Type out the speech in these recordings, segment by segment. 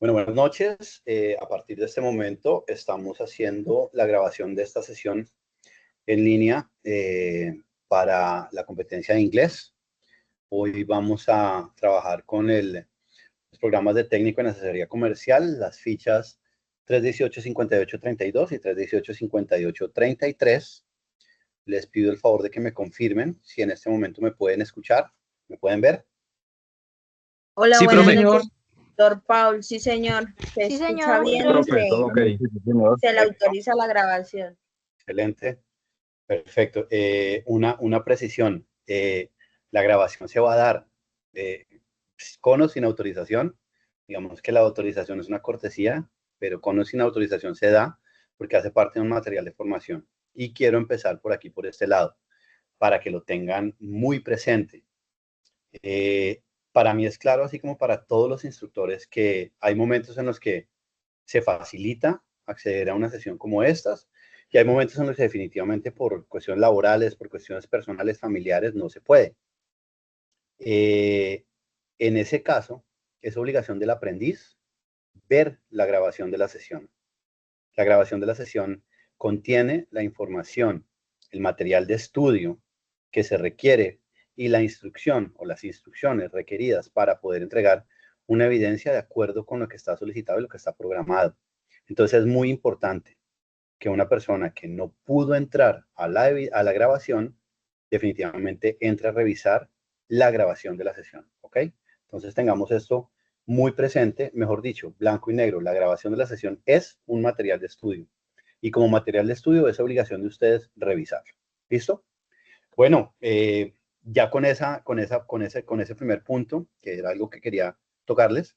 Bueno, buenas noches. A partir de este momento estamos haciendo la grabación de esta sesión en línea para la competencia de inglés. Hoy vamos a trabajar con los programas de técnico en asesoría comercial, las fichas 318-58-32 y 318-58-33. Les pido el favor de que me confirmen si en este momento me pueden escuchar, me pueden ver. Hola, Sí, buenas profe. noches, doctor Paul. Sí, señor. Se Sí, escucha señor. bien y Profe, todo ok. se le autoriza la grabación. Excelente. Perfecto. Una precisión. La grabación se va a dar con o sin autorización. Digamos que la autorización es una cortesía, pero con o sin autorización se da porque hace parte de un material de formación. Y quiero empezar por aquí, por este lado, para que lo tengan muy presente. Para mí es claro, así como para todos los instructores, que hay momentos en los que se facilita acceder a una sesión como estas, y hay momentos en los que definitivamente por cuestiones laborales, por cuestiones personales, familiares, no se puede. En ese caso, es obligación del aprendiz ver la grabación de la sesión. La grabación de la sesión contiene la información, el material de estudio que se requiere y la instrucción o las instrucciones requeridas para poder entregar una evidencia de acuerdo con lo que está solicitado y lo que está programado. Entonces es muy importante que una persona que no pudo entrar a la grabación definitivamente entre a revisar la grabación de la sesión, ¿ok? Entonces tengamos esto muy presente, mejor dicho, blanco y negro. La grabación de la sesión es un material de estudio y como material de estudio es obligación de ustedes revisarlo. ¿Listo? Bueno, ya con ese primer punto, que era algo que quería tocarles,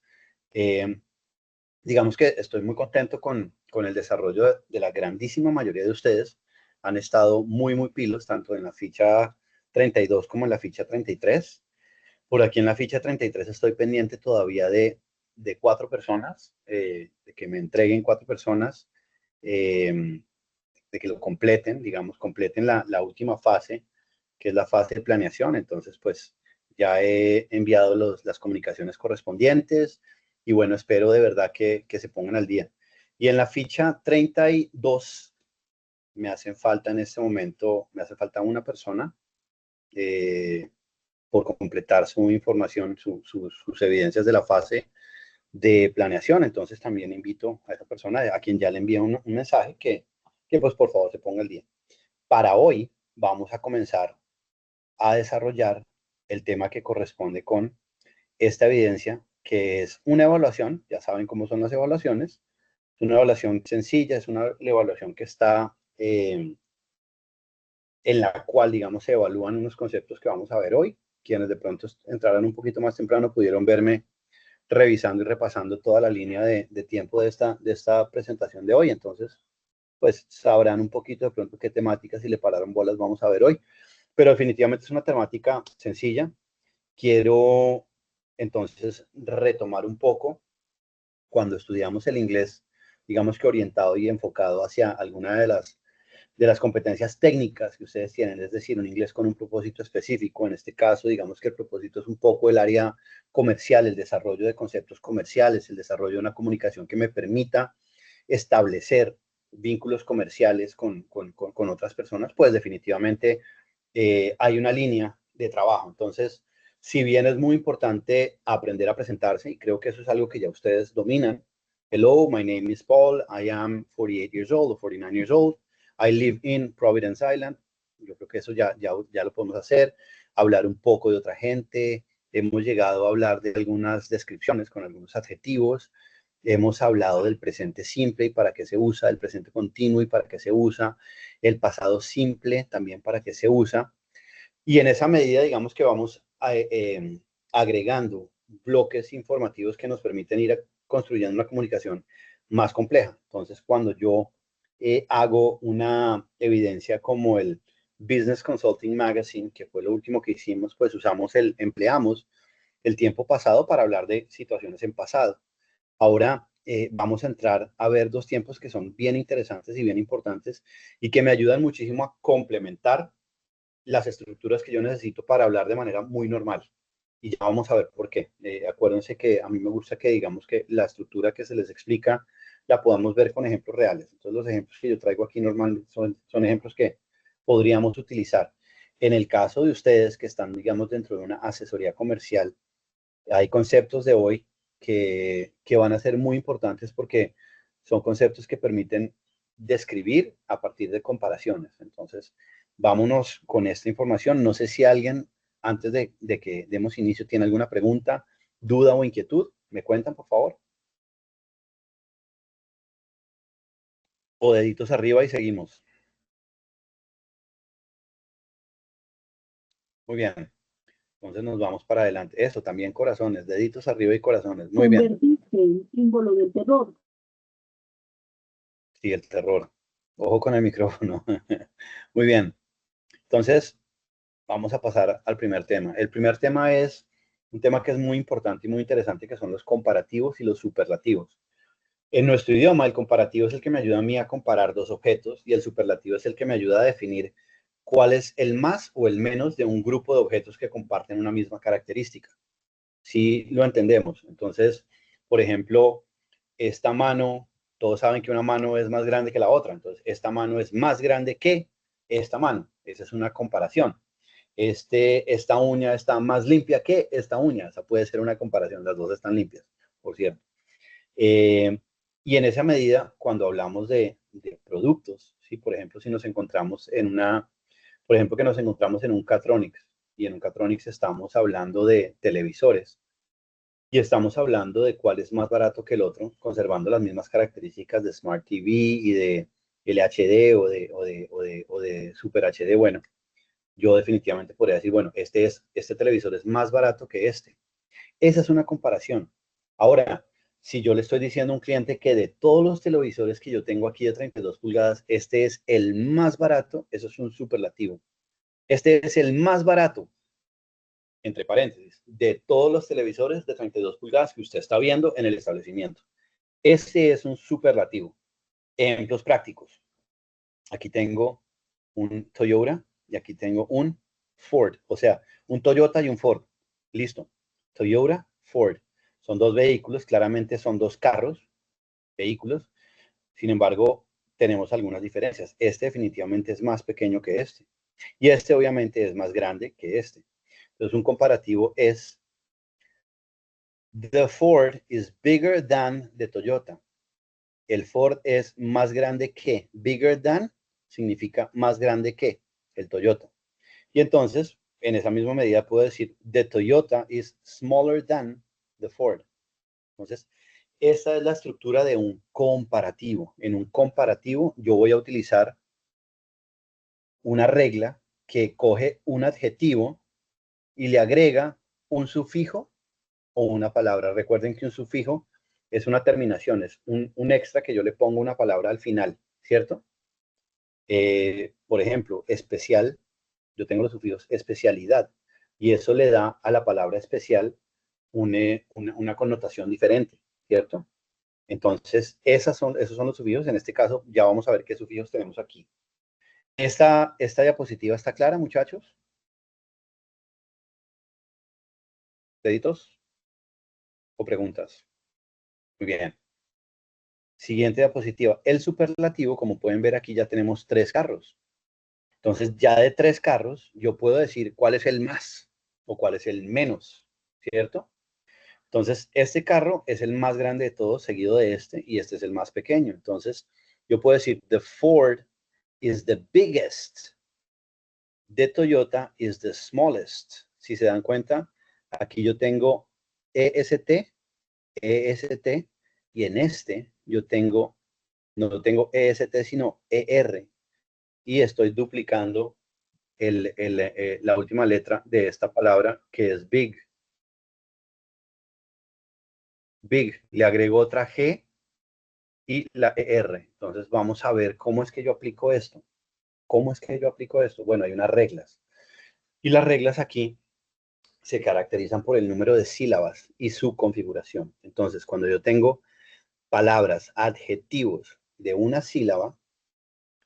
digamos que estoy muy contento con el desarrollo de la grandísima mayoría de ustedes. Han estado muy pilos, tanto en la ficha 32 como en la ficha 33. Por aquí en la ficha 33 estoy pendiente todavía de 4 personas, de que me entreguen 4 personas, de que lo completen, digamos, completen la última fase, que es la fase de planeación. Entonces, pues ya he enviado las comunicaciones correspondientes y bueno, espero de verdad que se pongan al día. Y en la ficha 32 me hacen falta en este momento, me hace falta una persona por completar su información, sus evidencias de la fase de planeación. Entonces también invito a esa persona a quien ya le envié un mensaje que pues por favor se ponga al día. Para hoy vamos a comenzar a desarrollar el tema que corresponde con esta evidencia, que es una evaluación. Ya saben cómo son las evaluaciones. Es una evaluación sencilla, es una evaluación que está en la cual, digamos, se evalúan unos conceptos que vamos a ver hoy. Quienes de pronto entraran un poquito más temprano pudieron verme revisando y repasando toda la línea de tiempo de esta presentación de hoy. Entonces, pues sabrán un poquito de pronto qué temáticas, si le pararon bolas, vamos a ver hoy. Pero definitivamente es una temática sencilla. Quiero entonces retomar un poco cuando estudiamos el inglés, digamos que orientado y enfocado hacia alguna de las competencias técnicas que ustedes tienen, es decir, un inglés con un propósito específico. En este caso, digamos que el propósito es un poco el área comercial, el desarrollo de conceptos comerciales, el desarrollo de una comunicación que me permita establecer vínculos comerciales con otras personas, pues definitivamente hay una línea de trabajo. Entonces, si bien es muy importante aprender a presentarse, y creo que eso es algo que ya ustedes dominan. Hello, my name is Paul. I am 48 years old or 49 years old. I live in Providence Island. Yo creo que eso ya lo podemos hacer. Hablar un poco de otra gente. Hemos llegado a hablar de algunas descripciones con algunos adjetivos. Hemos hablado del presente simple y para qué se usa, el presente continuo y para qué se usa, el pasado simple también para qué se usa. Y en esa medida, digamos que vamos agregando bloques informativos que nos permiten ir construyendo una comunicación más compleja. Entonces, cuando yo hago una evidencia como el Business Consulting Magazine, que fue lo último que hicimos, pues empleamos el tiempo pasado para hablar de situaciones en pasado. Ahora vamos a entrar a ver 2 tiempos que son bien interesantes y bien importantes y que me ayudan muchísimo a complementar las estructuras que yo necesito para hablar de manera muy normal. y ya vamos a ver por qué. Acuérdense que a mí me gusta que digamos que la estructura que se les explica la podamos ver con ejemplos reales. Entonces los ejemplos que yo traigo aquí normalmente son ejemplos que podríamos utilizar. En el caso de ustedes que están, digamos, dentro de una asesoría comercial, hay conceptos de hoy que van a ser muy importantes porque son conceptos que permiten describir a partir de comparaciones. Entonces, vámonos con esta información. No sé si alguien, antes de que demos inicio, tiene alguna pregunta, duda o inquietud. ¿Me cuentan, por favor? O deditos arriba y seguimos. Muy bien. Entonces nos vamos para adelante. Eso, también corazones, deditos arriba y corazones. Muy bien. Convertirse en símbolo del terror. Sí, el terror. Ojo con el micrófono. Muy bien. Entonces, vamos a pasar al primer tema. El primer tema es un tema que es muy importante y muy interesante, que son los comparativos y los superlativos. En nuestro idioma, el comparativo es el que me ayuda a mí a comparar dos objetos y el superlativo es el que me ayuda a definir cuál es el más o el menos de un grupo de objetos que comparten una misma característica. Si lo entendemos. Entonces, por ejemplo, esta mano, todos saben que una mano es más grande que la otra. Entonces, esta mano es más grande que esta mano. Esa es una comparación. Esta uña está más limpia que esta uña. Esa puede ser una comparación. Las dos están limpias, por cierto. Y en esa medida, cuando hablamos de productos, ¿sí? Por ejemplo, si nos encontramos por ejemplo, que nos encontramos en un Catronics y en un Catronics estamos hablando de televisores y estamos hablando de cuál es más barato que el otro, conservando las mismas características de Smart TV y de LHD o de Super HD. Bueno, yo definitivamente podría decir, bueno, este televisor es más barato que este. Esa es una comparación. Ahora, si yo le estoy diciendo a un cliente que de todos los televisores que yo tengo aquí de 32 pulgadas, este es el más barato, eso es un superlativo. Este es el más barato, entre paréntesis, de todos los televisores de 32 pulgadas que usted está viendo en el establecimiento. Este es un superlativo. Ejemplos prácticos. Aquí tengo un Toyota y aquí tengo un Ford. O sea, un Toyota y un Ford. Listo. Toyota, Ford. Son dos vehículos, claramente son dos carros, vehículos. Sin embargo, tenemos algunas diferencias. Este definitivamente es más pequeño que este. Y este obviamente es más grande que este. Entonces, un comparativo es the Ford is bigger than the Toyota. El Ford es más grande que. Bigger than significa más grande que el Toyota. Y entonces, en esa misma medida puedo decir the Toyota is smaller than the Ford. Entonces, esa es la estructura de un comparativo. En un comparativo yo voy a utilizar una regla que coge un adjetivo y le agrega un sufijo o una palabra. Recuerden que un sufijo es una terminación, es un extra que yo le pongo una palabra al final, ¿cierto? Por ejemplo, especial, yo tengo los sufijos especialidad y eso le da a la palabra especial una connotación diferente, ¿cierto? Entonces, esos son los sufijos. En este caso, ya vamos a ver qué sufijos tenemos aquí. Esta diapositiva está clara, muchachos. ¿Deditos o preguntas? Muy bien. Siguiente diapositiva. El superlativo, como pueden ver aquí, ya tenemos 3 carros. Entonces, ya de 3 carros, yo puedo decir cuál es el más o cuál es el menos, ¿cierto? Entonces, este carro es el más grande de todos, seguido de este, y este es el más pequeño. Entonces, yo puedo decir, the Ford is the biggest. The Toyota is the smallest. Si se dan cuenta, aquí yo tengo EST, EST, y en este yo tengo, no tengo EST, sino ER, y estoy duplicando la última letra de esta palabra, que es big. Big, le agrego otra G y la ER. Entonces vamos a ver cómo es que yo aplico esto. ¿Cómo es que yo aplico esto? Bueno, hay unas reglas. Y las reglas aquí se caracterizan por el número de sílabas y su configuración. Entonces, cuando yo tengo palabras, adjetivos de una sílaba,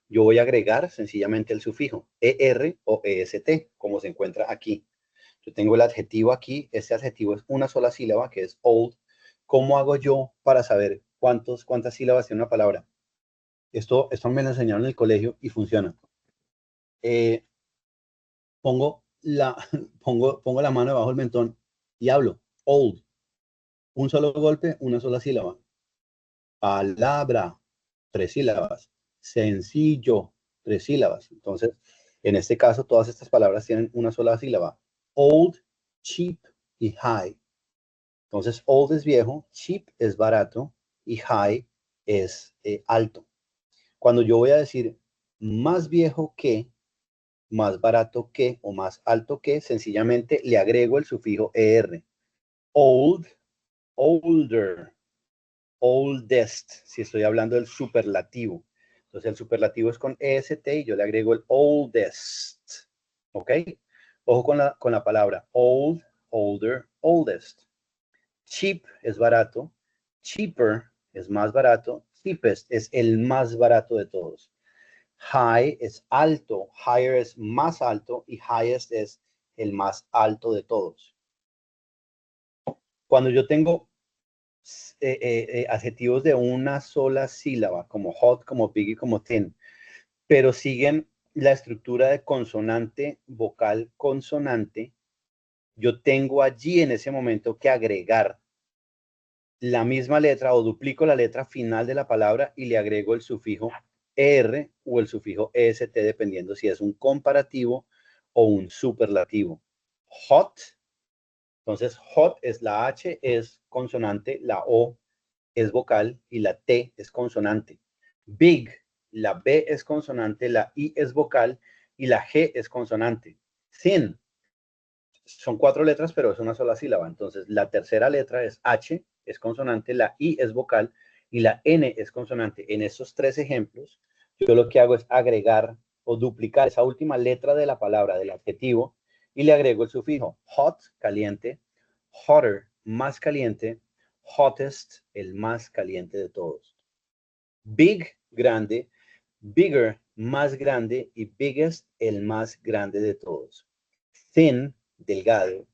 yo voy a agregar sencillamente el sufijo ER o EST, como se encuentra aquí. Yo tengo el adjetivo aquí. Este adjetivo es una sola sílaba, que es old. ¿Cómo hago yo para saber cuántas sílabas tiene una palabra? Esto me lo enseñaron en el colegio y funciona. Pongo pongo la mano debajo del mentón y hablo. Old. Un solo golpe, una sola sílaba. Palabra, 3 sílabas. Sencillo, 3 sílabas. Entonces, en este caso, todas estas palabras tienen una sola sílaba. Old, cheap y high. Entonces, old es viejo, cheap es barato y high es alto. Cuando yo voy a decir más viejo que, más barato que o más alto que, sencillamente le agrego el sufijo er. Old, older, oldest, si estoy hablando del superlativo. Entonces el superlativo es con est y yo le agrego el oldest. ¿Ok? Ojo con la palabra old, older, oldest. Cheap es barato. Cheaper es más barato. Cheapest es el más barato de todos. High es alto. Higher es más alto. Y highest es el más alto de todos. Cuando yo tengo adjetivos de una sola sílaba, como hot, como big y como thin, pero siguen la estructura de consonante, vocal, consonante, yo tengo allí en ese momento que agregar la misma letra o duplico la letra final de la palabra y le agrego el sufijo er o el sufijo est, dependiendo si es un comparativo o un superlativo. Hot, entonces hot es la H, es consonante, la O es vocal y la T es consonante. Big, la B es consonante, la I es vocal y la G es consonante. Thin, son 4 letras, pero es una sola sílaba. Entonces, la tercera letra es H, es consonante, la I es vocal y la N es consonante. En estos 3 ejemplos, yo lo que hago es agregar o duplicar esa última letra de la palabra, del adjetivo, y le agrego el sufijo hot, caliente, hotter, más caliente, hottest, el más caliente de todos. Big, grande, bigger, más grande, y biggest, el más grande de todos. Thin, delgado,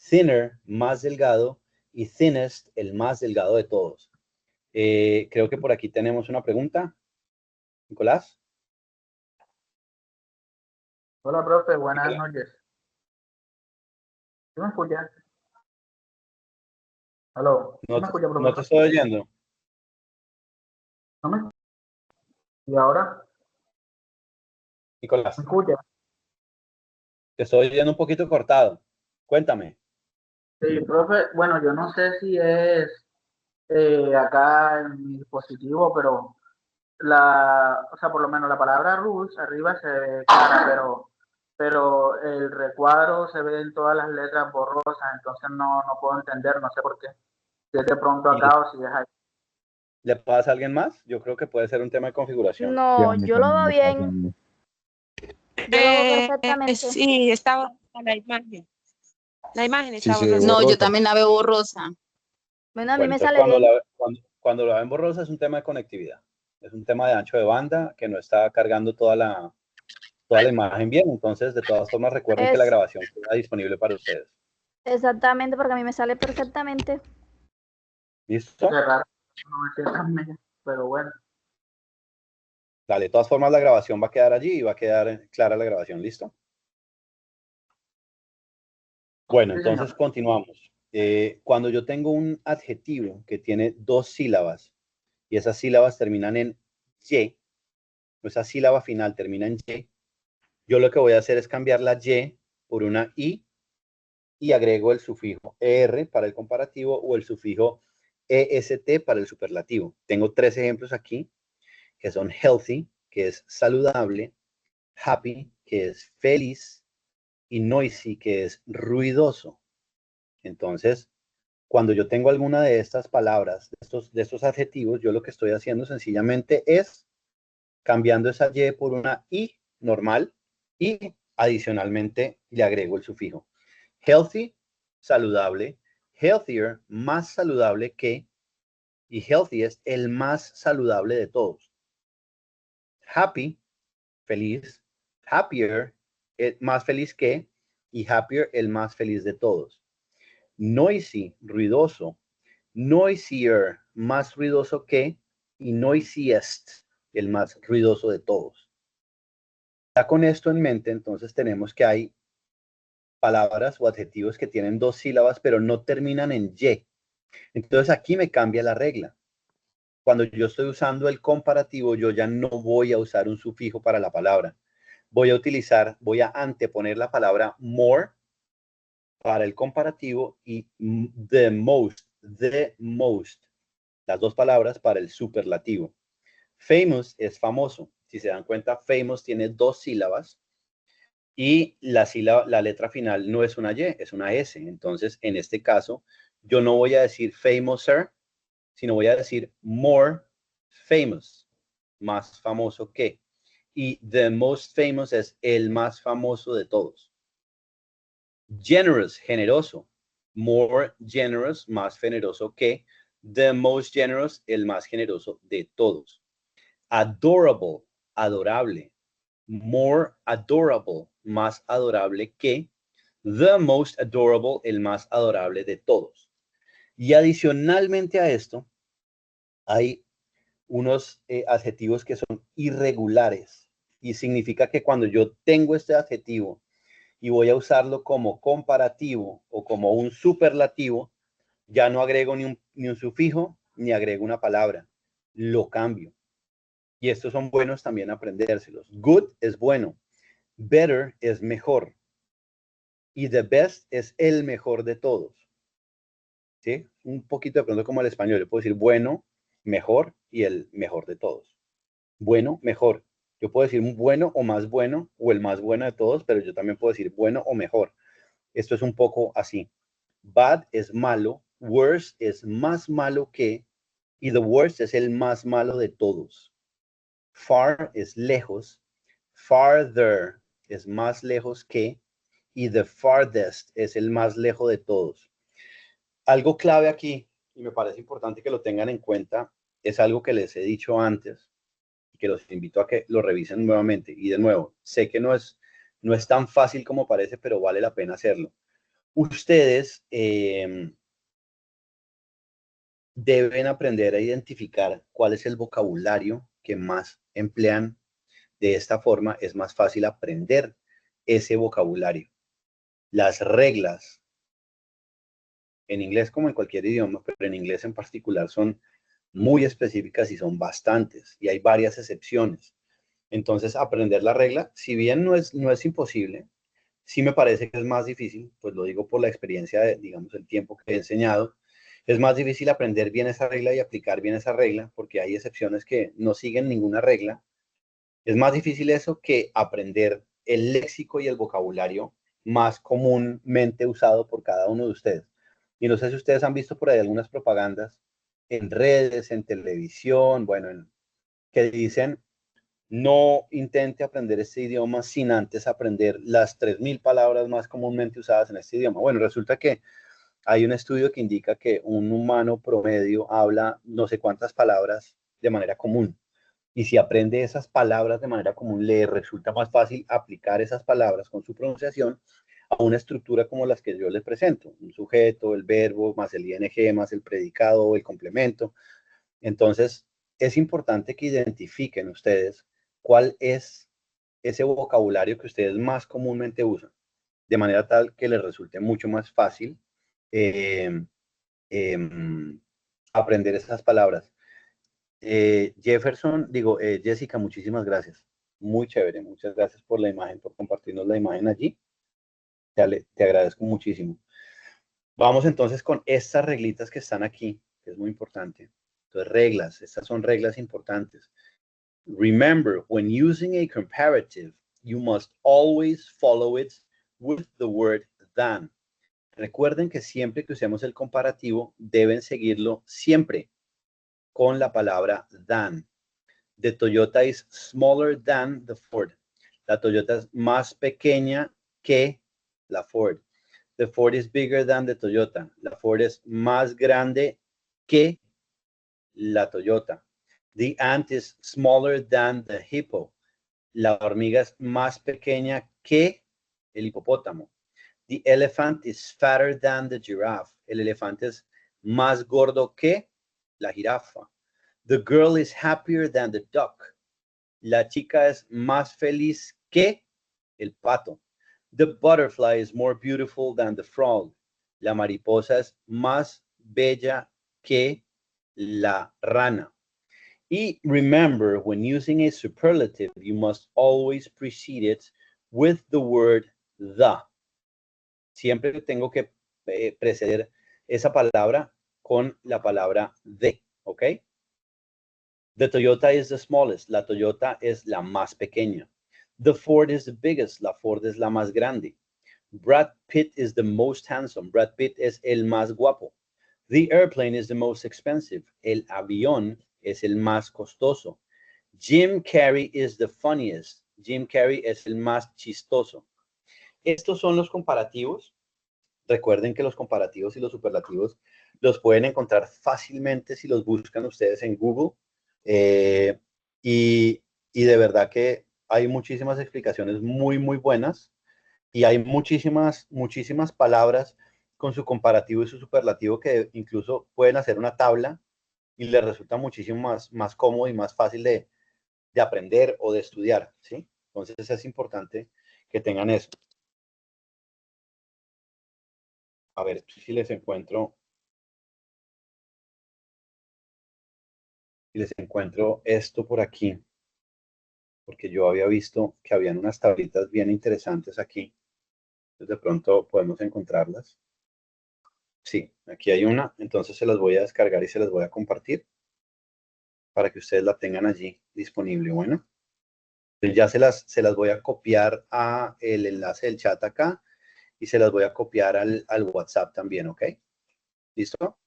thinner, más delgado, y thinnest, el más delgado de todos. Creo que por aquí tenemos una pregunta. Nicolás. Hola, profe, buenas noches. ¿Sí me escuchas? Aló, ¿sí me escucha, profesor? No te estoy oyendo. ¿No me escucha? ¿Y ahora? Nicolás, ¿Me escucha? te estoy oyendo un poquito cortado. Cuéntame. Sí, profe, bueno, yo no sé si es acá en mi dispositivo, pero o sea, por lo menos la palabra rules arriba se ve clara, pero el recuadro se ve en todas las letras borrosas, entonces no puedo entender, no sé por qué. Si es de pronto acá o si es ahí. ¿Le pasa a alguien más? Yo creo que puede ser un tema de configuración. No, yo lo veo bien. Yo lo veo perfectamente. Sí, está borrosa la imagen. La imagen está Sí, se ve borrosa. No, yo borrosa. también la veo borrosa. Bueno, a mí Bueno, me entonces sale bien. cuando la ven borrosa es un tema de conectividad. Es un tema de ancho de banda que no está cargando toda la imagen bien. Entonces, de todas formas, recuerden que la grabación queda disponible para ustedes. Exactamente, porque a mí me sale perfectamente. ¿Listo? Qué raro, 900 megas, pero bueno. Dale, de todas formas, la grabación va a quedar allí y va a quedar clara la grabación. ¿Listo? Bueno, Sí, entonces señor. continuamos. Cuando yo tengo un adjetivo que tiene 2 sílabas y esas sílabas terminan en Y, o esa sílaba final termina en Y, yo lo que voy a hacer es cambiar la Y por una I y agrego el sufijo er para el comparativo o el sufijo est para el superlativo. Tengo 3 ejemplos aquí que son healthy, que es saludable, happy, que es feliz, y noisy, que es ruidoso. Entonces, cuando yo tengo alguna de estas palabras, de estos adjetivos, yo lo que estoy haciendo sencillamente es cambiando esa Y por una I normal y adicionalmente le agrego el sufijo. Healthy, saludable. Healthier, más saludable que. Y healthiest, el más saludable de todos. Happy, feliz. Happier, más feliz que. y happier, el más feliz de todos. Noisy, ruidoso. Noisier, más ruidoso que, y noisiest, el más ruidoso de todos. Ya con esto en mente, entonces tenemos que hay palabras o adjetivos que tienen dos sílabas, pero no terminan en Y. Entonces aquí me cambia la regla. Cuando yo estoy usando el comparativo, yo ya no voy a usar un sufijo para la palabra. Voy a anteponer la palabra more para el comparativo y the most, las dos palabras para el superlativo. Famous es famoso. Si se dan cuenta, famous tiene dos sílabas y la letra final no es una Y, es una S. Entonces, en este caso, yo no voy a decir famouser, sino voy a decir more famous, más famoso que. Y the most famous es el más famoso de todos. Generous, generoso. More generous, más generoso que. The most generous, el más generoso de todos. Adorable, adorable. More adorable, más adorable que. The most adorable, el más adorable de todos. Y adicionalmente a esto, hay unos adjetivos que son irregulares. Y significa que cuando yo tengo este adjetivo y voy a usarlo como comparativo o como un superlativo, ya no agrego ni un sufijo ni agrego una palabra. Lo cambio. Y estos son buenos también aprendérselos. Good es bueno. Better es mejor. Y the best es el mejor de todos. ¿Sí? Un poquito de pronto como el español. Yo puedo decir bueno, mejor y el mejor de todos. Bueno, mejor. Yo puedo decir bueno o más bueno o el más bueno de todos, pero yo también puedo decir bueno o mejor. Esto es un poco así. Bad es malo. Worse es más malo que. Y the worst es el más malo de todos. Far es lejos. Farther es más lejos que. Y the farthest es el más lejos de todos. Algo clave aquí, y me parece importante que lo tengan en cuenta, es algo que les he dicho antes, y que los invito a que lo revisen nuevamente. Y de nuevo, sé que no es tan fácil como parece, pero vale la pena hacerlo. Ustedes deben aprender a identificar cuál es el vocabulario que más emplean. De esta forma es más fácil aprender ese vocabulario. Las reglas, en inglés como en cualquier idioma, pero en inglés en particular, son muy específicas y son bastantes, y hay varias excepciones. Entonces, aprender la regla, si bien no es imposible, sí me parece que es más difícil, pues lo digo por la experiencia de, digamos, el tiempo que he enseñado, es más difícil aprender bien esa regla y aplicar bien esa regla, porque hay excepciones que no siguen ninguna regla. Es más difícil eso que aprender el léxico y el vocabulario más comúnmente usado por cada uno de ustedes. Y no sé si ustedes han visto por ahí algunas propagandas en redes, en televisión, bueno, que dicen, no intente aprender este idioma sin antes aprender las 3000 palabras más comúnmente usadas en este idioma. Bueno, resulta que hay un estudio que indica que un humano promedio habla no sé cuántas palabras de manera común. Y si aprende esas palabras de manera común, le resulta más fácil aplicar esas palabras con su pronunciación a una estructura como las que yo les presento. Un sujeto, el verbo, más el ing, más el predicado, el complemento. Entonces, es importante que identifiquen ustedes cuál es ese vocabulario que ustedes más comúnmente usan, de manera tal que les resulte mucho más fácil eh, eh, aprender esas palabras. Jessica, muchísimas gracias. Muy chévere, muchas gracias por la imagen, por compartirnos la imagen allí. Te agradezco muchísimo. Vamos entonces con estas reglitas que están aquí, que es muy importante. Entonces, reglas, estas son reglas importantes. Remember, when using a comparative, you must always follow it with the word than. Recuerden que siempre que usemos el comparativo, deben seguirlo siempre con la palabra than. The Toyota is smaller than the Ford. La Toyota es más pequeña que la Ford. The Ford is bigger than the Toyota. La Ford es más grande que la Toyota. The ant is smaller than the hippo. La hormiga es más pequeña que el hipopótamo. The elephant is fatter than the giraffe. El elefante es más gordo que la jirafa. The girl is happier than the duck. La chica es más feliz que el pato. The butterfly is more beautiful than the frog. La mariposa es más bella que la rana. Y remember, when using a superlative, you must always precede it with the word the. Siempre tengo que preceder esa palabra con la palabra de, ¿ok? The Toyota is the smallest. La Toyota es la más pequeña. The Ford is the biggest. La Ford es la más grande. Brad Pitt is the most handsome. Brad Pitt es el más guapo. The airplane is the most expensive. El avión es el más costoso. Jim Carrey is the funniest. Jim Carrey es el más chistoso. Estos son los comparativos. Recuerden que los comparativos y los superlativos los pueden encontrar fácilmente si los buscan ustedes en Google. Y de verdad que hay muchísimas explicaciones muy buenas y hay muchísimas palabras con su comparativo y su superlativo que incluso pueden hacer una tabla y les resulta muchísimo más cómodo y más fácil de aprender o de estudiar, ¿sí? Entonces es importante que tengan eso. A ver si les encuentro esto por aquí, porque yo había visto que habían unas tablitas bien interesantes aquí. Entonces de pronto podemos encontrarlas. Sí, aquí hay una, entonces se las voy a descargar y se las voy a compartir para que ustedes la tengan allí disponible. Bueno, entonces ya se las voy a copiar a el enlace del chat acá y se las voy a copiar al WhatsApp también, ¿ok? ¿Listo?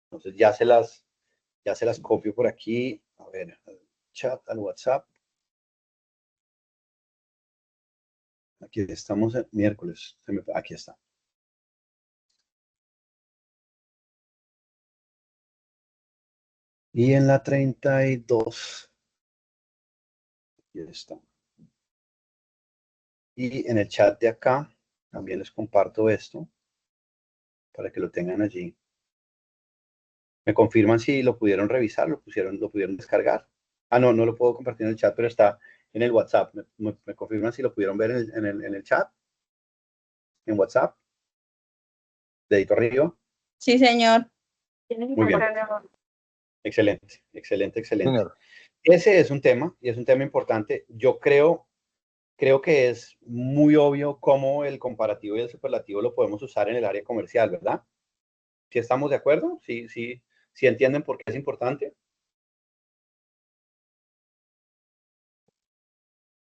Entonces ya se las copio por aquí. A ver, al chat, al WhatsApp. Aquí estamos el miércoles. Aquí está. Y en la 32. Aquí está. Y en el chat de acá también les comparto esto para que lo tengan allí. ¿Me confirman si lo pudieron revisar? ¿Lo pudieron descargar? Ah, no lo puedo compartir en el chat, pero está en el WhatsApp. ¿Me confirman si lo pudieron ver en el chat? ¿En WhatsApp? ¿Dedito arriba? Sí, señor. Muy bien. Excelente. Señor. Ese es un tema, y es un tema importante. Yo creo que es muy obvio cómo el comparativo y el superlativo lo podemos usar en el área comercial, ¿verdad? ¿Sí estamos de acuerdo? ¿Sí entienden por qué es importante?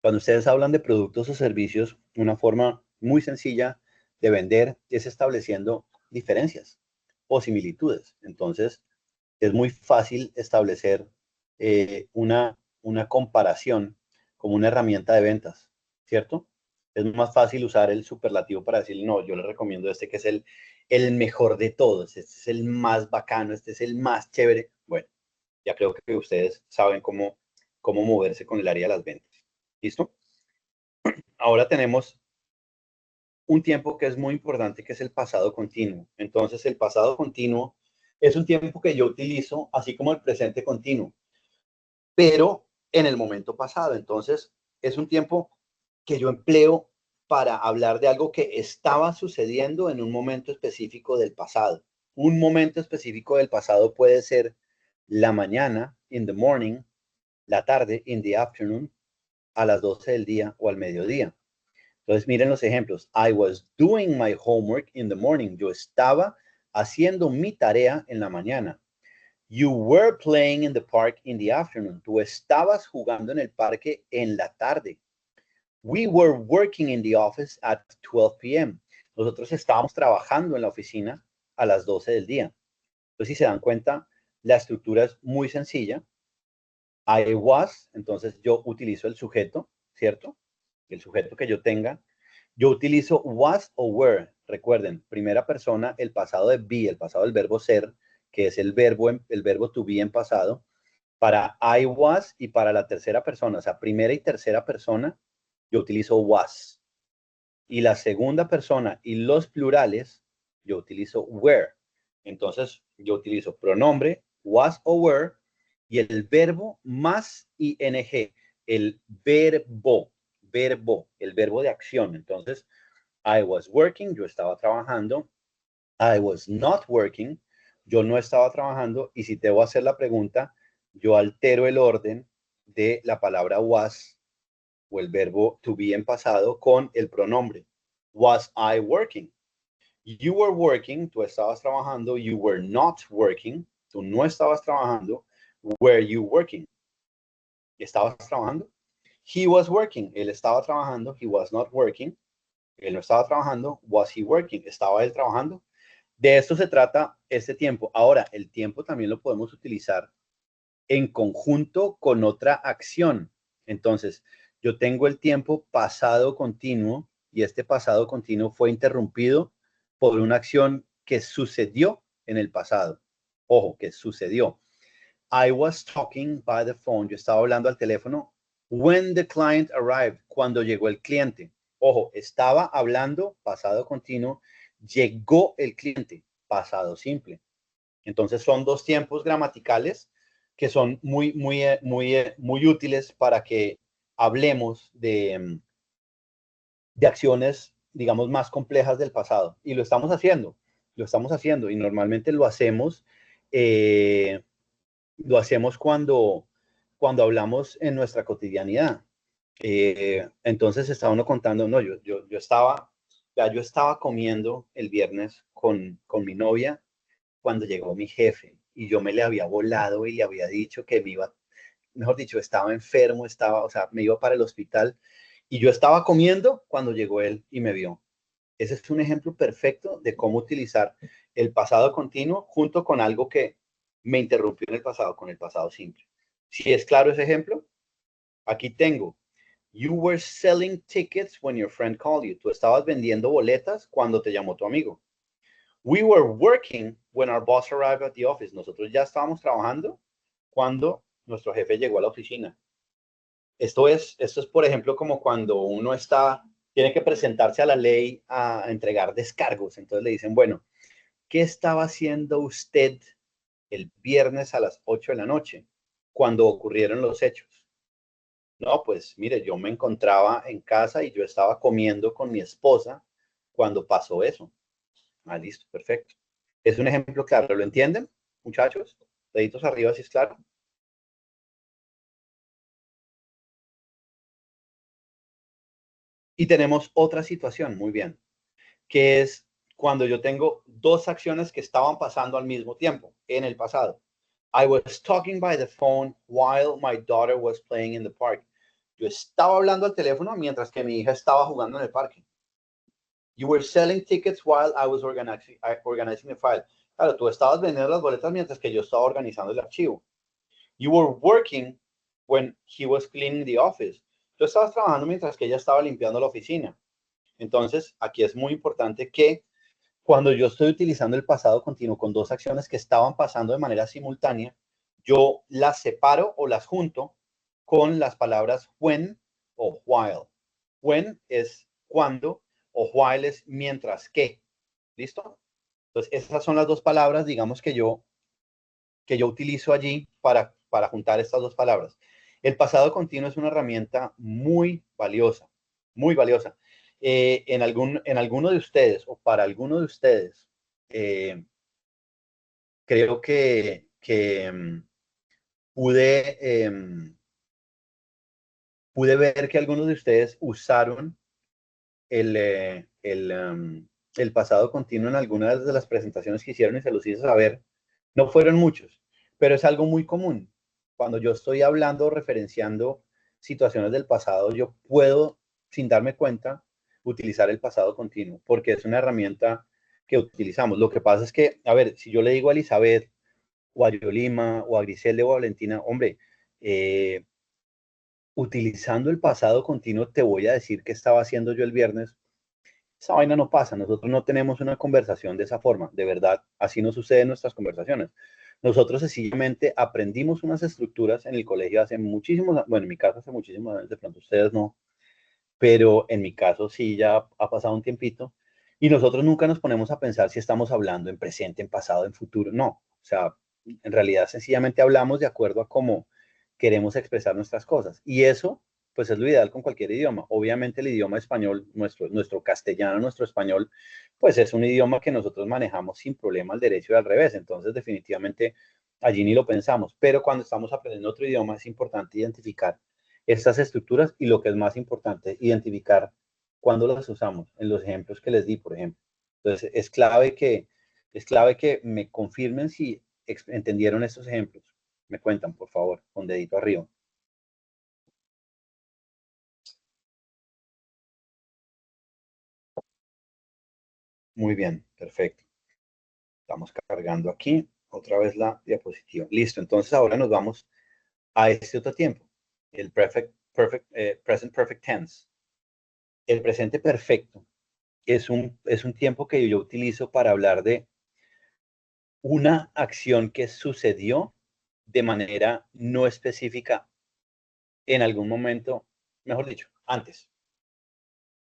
Cuando ustedes hablan de productos o servicios, una forma muy sencilla de vender es estableciendo diferencias o similitudes. Entonces, es muy fácil establecer una comparación como una herramienta de ventas, ¿cierto? Es más fácil usar el superlativo para decir, no, yo le recomiendo este que es el mejor de todos, este es el más bacano, este es el más chévere. Bueno, ya creo que ustedes saben cómo moverse con el área de las ventas. ¿Listo? Ahora tenemos un tiempo que es muy importante, que es el pasado continuo. Entonces, el pasado continuo es un tiempo que yo utilizo, así como el presente continuo, pero en el momento pasado. Entonces, es un tiempo que yo empleo para hablar de algo que estaba sucediendo en un momento específico del pasado. Un momento específico del pasado puede ser la mañana, in the morning, la tarde, in the afternoon, a las 12 del día o al mediodía. Entonces, miren los ejemplos. I was doing my homework in the morning. Yo estaba haciendo mi tarea en la mañana. You were playing in the park in the afternoon. Tú estabas jugando en el parque en la tarde. We were working in the office at 12 p.m. Nosotros estábamos trabajando en la oficina a las 12 del día. Entonces, si se dan cuenta, la estructura es muy sencilla. I was, entonces yo utilizo el sujeto, ¿cierto? El sujeto que yo tenga. Yo utilizo was o were. Recuerden, primera persona, el pasado de be, el pasado del verbo ser, que es el verbo to be en pasado, para I was y para la tercera persona, o sea, primera y tercera persona, yo utilizo was. y la segunda persona y los plurales, yo utilizo were. Entonces, yo utilizo pronombre, was o were, y el verbo más ing, el verbo, el verbo de acción. Entonces, I was working, yo estaba trabajando. I was not working, yo no estaba trabajando. Y si te voy a hacer la pregunta, yo altero el orden de la palabra was o el verbo to be en pasado con el pronombre. Was I working? You were working, tú estabas trabajando. You were not working, tú no estabas trabajando. Were you working? ¿Estabas trabajando? He was working, él estaba trabajando. He was not working, él no estaba trabajando. Was he working? ¿Estaba él trabajando? De esto se trata este tiempo. Ahora, el tiempo también lo podemos utilizar en conjunto con otra acción. Entonces, yo tengo el tiempo pasado continuo y este pasado continuo fue interrumpido por una acción que sucedió en el pasado. Ojo, que sucedió. I was talking by the phone. Yo estaba hablando al teléfono. When the client arrived. Cuando llegó el cliente. Ojo, estaba hablando, pasado continuo. Llegó el cliente, pasado simple. Entonces son dos tiempos gramaticales que son muy útiles para que hablemos de acciones, digamos, más complejas del pasado. Y lo estamos haciendo y normalmente lo hacemos cuando hablamos en nuestra cotidianidad. Entonces estaba uno contando, no, yo estaba comiendo el viernes con mi novia cuando llegó mi jefe y yo me le había volado y le había dicho que me iba, mejor dicho, estaba enfermo, o sea, me iba para el hospital y yo estaba comiendo cuando llegó él y me vio. Ese es un ejemplo perfecto de cómo utilizar el pasado continuo junto con algo que me interrumpió en el pasado, con el pasado simple. Si es claro ese ejemplo, aquí tengo. You were selling tickets when your friend called you. Tú estabas vendiendo boletas cuando te llamó tu amigo. We were working when our boss arrived at the office. Nosotros ya estábamos trabajando cuando nuestro jefe llegó a la oficina. Esto es, por ejemplo, como cuando uno tiene que presentarse a la ley a entregar descargos. Entonces le dicen, bueno, ¿qué estaba haciendo usted el viernes a las 8 de la noche cuando ocurrieron los hechos? No, pues mire, yo me encontraba en casa y yo estaba comiendo con mi esposa cuando pasó eso. Ah, listo, perfecto. Es un ejemplo claro, ¿lo entienden, muchachos? Deditos arriba, si es claro. Y tenemos otra situación, muy bien, que es cuando yo tengo dos acciones que estaban pasando al mismo tiempo en el pasado. I was talking by the phone while my daughter was playing in the park. Yo estaba hablando al teléfono mientras que mi hija estaba jugando en el parque. You were selling tickets while I was organizing the file. Claro, tú estabas vendiendo las boletas mientras que yo estaba organizando el archivo. You were working when he was cleaning the office. Tú estabas trabajando mientras que ella estaba limpiando la oficina. Entonces, aquí es muy importante que cuando yo estoy utilizando el pasado continuo con dos acciones que estaban pasando de manera simultánea, yo las separo o las junto con las palabras when o while. When es cuando o while es mientras que. ¿Listo? Entonces, esas son las dos palabras, digamos, que yo utilizo allí para juntar estas dos palabras. El pasado continuo es una herramienta muy valiosa, muy valiosa. En alguno de ustedes o para alguno de ustedes, creo que pude ver que algunos de ustedes usaron el pasado continuo en algunas de las presentaciones que hicieron y se los hice saber. No fueron muchos, pero es algo muy común. Cuando yo estoy hablando o referenciando situaciones del pasado, yo puedo, sin darme cuenta, utilizar el pasado continuo, porque es una herramienta que utilizamos. Lo que pasa es que, a ver, si yo le digo a Elizabeth, o a Yolima, o a Griselda, o a Valentina, hombre, utilizando el pasado continuo, te voy a decir qué estaba haciendo yo el viernes. Esa vaina no pasa, nosotros no tenemos una conversación de esa forma, de verdad, así no sucede en nuestras conversaciones. Nosotros sencillamente aprendimos unas estructuras en el colegio hace muchísimos, bueno, en mi caso hace muchísimos años, de pronto ustedes no, pero en mi caso sí ya ha pasado un tiempito y nosotros nunca nos ponemos a pensar si estamos hablando en presente, en pasado, en futuro. No, o sea, en realidad sencillamente hablamos de acuerdo a cómo queremos expresar nuestras cosas. Y eso, pues es lo ideal con cualquier idioma. Obviamente el idioma español, nuestro castellano, nuestro español, pues es un idioma que nosotros manejamos sin problema al derecho y al revés. Entonces, definitivamente, allí ni lo pensamos. Pero cuando estamos aprendiendo otro idioma, es importante identificar estas estructuras y lo que es más importante, identificar cuándo las usamos, en los ejemplos que les di, por ejemplo. Entonces, es clave que me confirmen si entendieron estos ejemplos. Me cuentan, por favor, con dedito arriba. Muy bien, perfecto. Estamos cargando aquí otra vez la diapositiva. Listo, entonces ahora nos vamos a este otro tiempo, el present perfect tense. El presente perfecto es un tiempo que yo utilizo para hablar de una acción que sucedió de manera no específica en algún momento, mejor dicho, antes.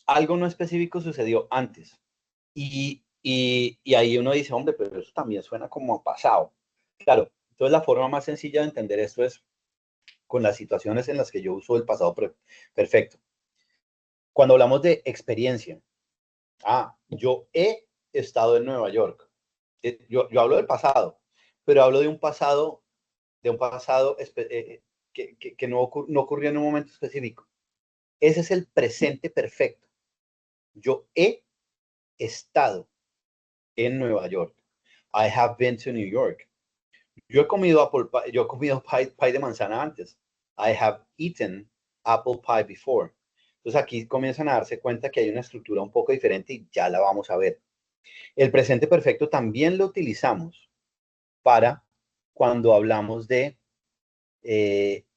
Algo no específico sucedió antes. Y ahí uno dice, hombre, pero eso también suena como a pasado. Claro, entonces la forma más sencilla de entender esto es con las situaciones en las que yo uso el pasado perfecto. Cuando hablamos de experiencia, yo he estado en Nueva York. Yo hablo del pasado, pero hablo de un pasado que no ocurrió en un momento específico. Ese es el presente perfecto. Yo he estado en Nueva York. I have been to New York. Yo he comido pie de manzana antes. I have eaten apple pie before. Entonces aquí comienzan a darse cuenta que hay una estructura un poco diferente y ya la vamos a ver. El presente perfecto también lo utilizamos para cuando hablamos de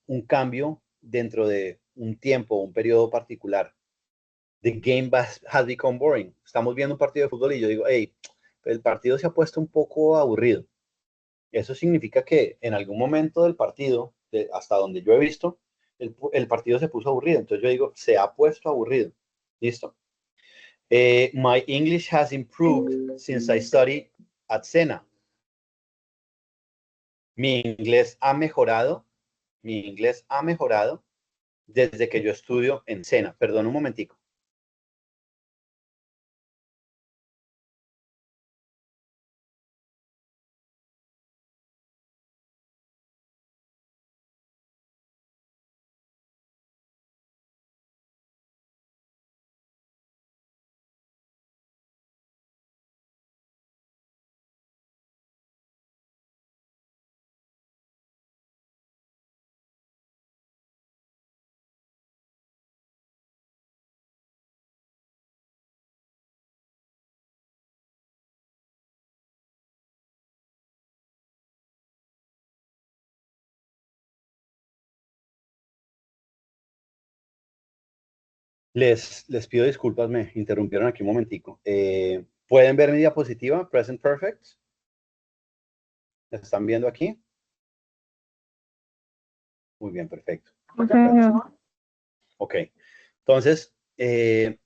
un cambio dentro de un tiempo, un periodo particular. The game has become boring. Estamos viendo un partido de fútbol y yo digo, hey, el partido se ha puesto un poco aburrido. Eso significa que en algún momento del partido, hasta donde yo he visto, el partido se puso aburrido. Entonces yo digo, se ha puesto aburrido. Listo. My English has improved since I studied at Sena. Mi inglés ha mejorado. Mi inglés ha mejorado desde que yo estudio en Sena. Perdón un momentico. Les pido disculpas, me interrumpieron aquí un momentico. ¿Pueden ver mi diapositiva? Present Perfect. ¿La están viendo aquí? Muy bien, perfecto. Ok. Entonces, les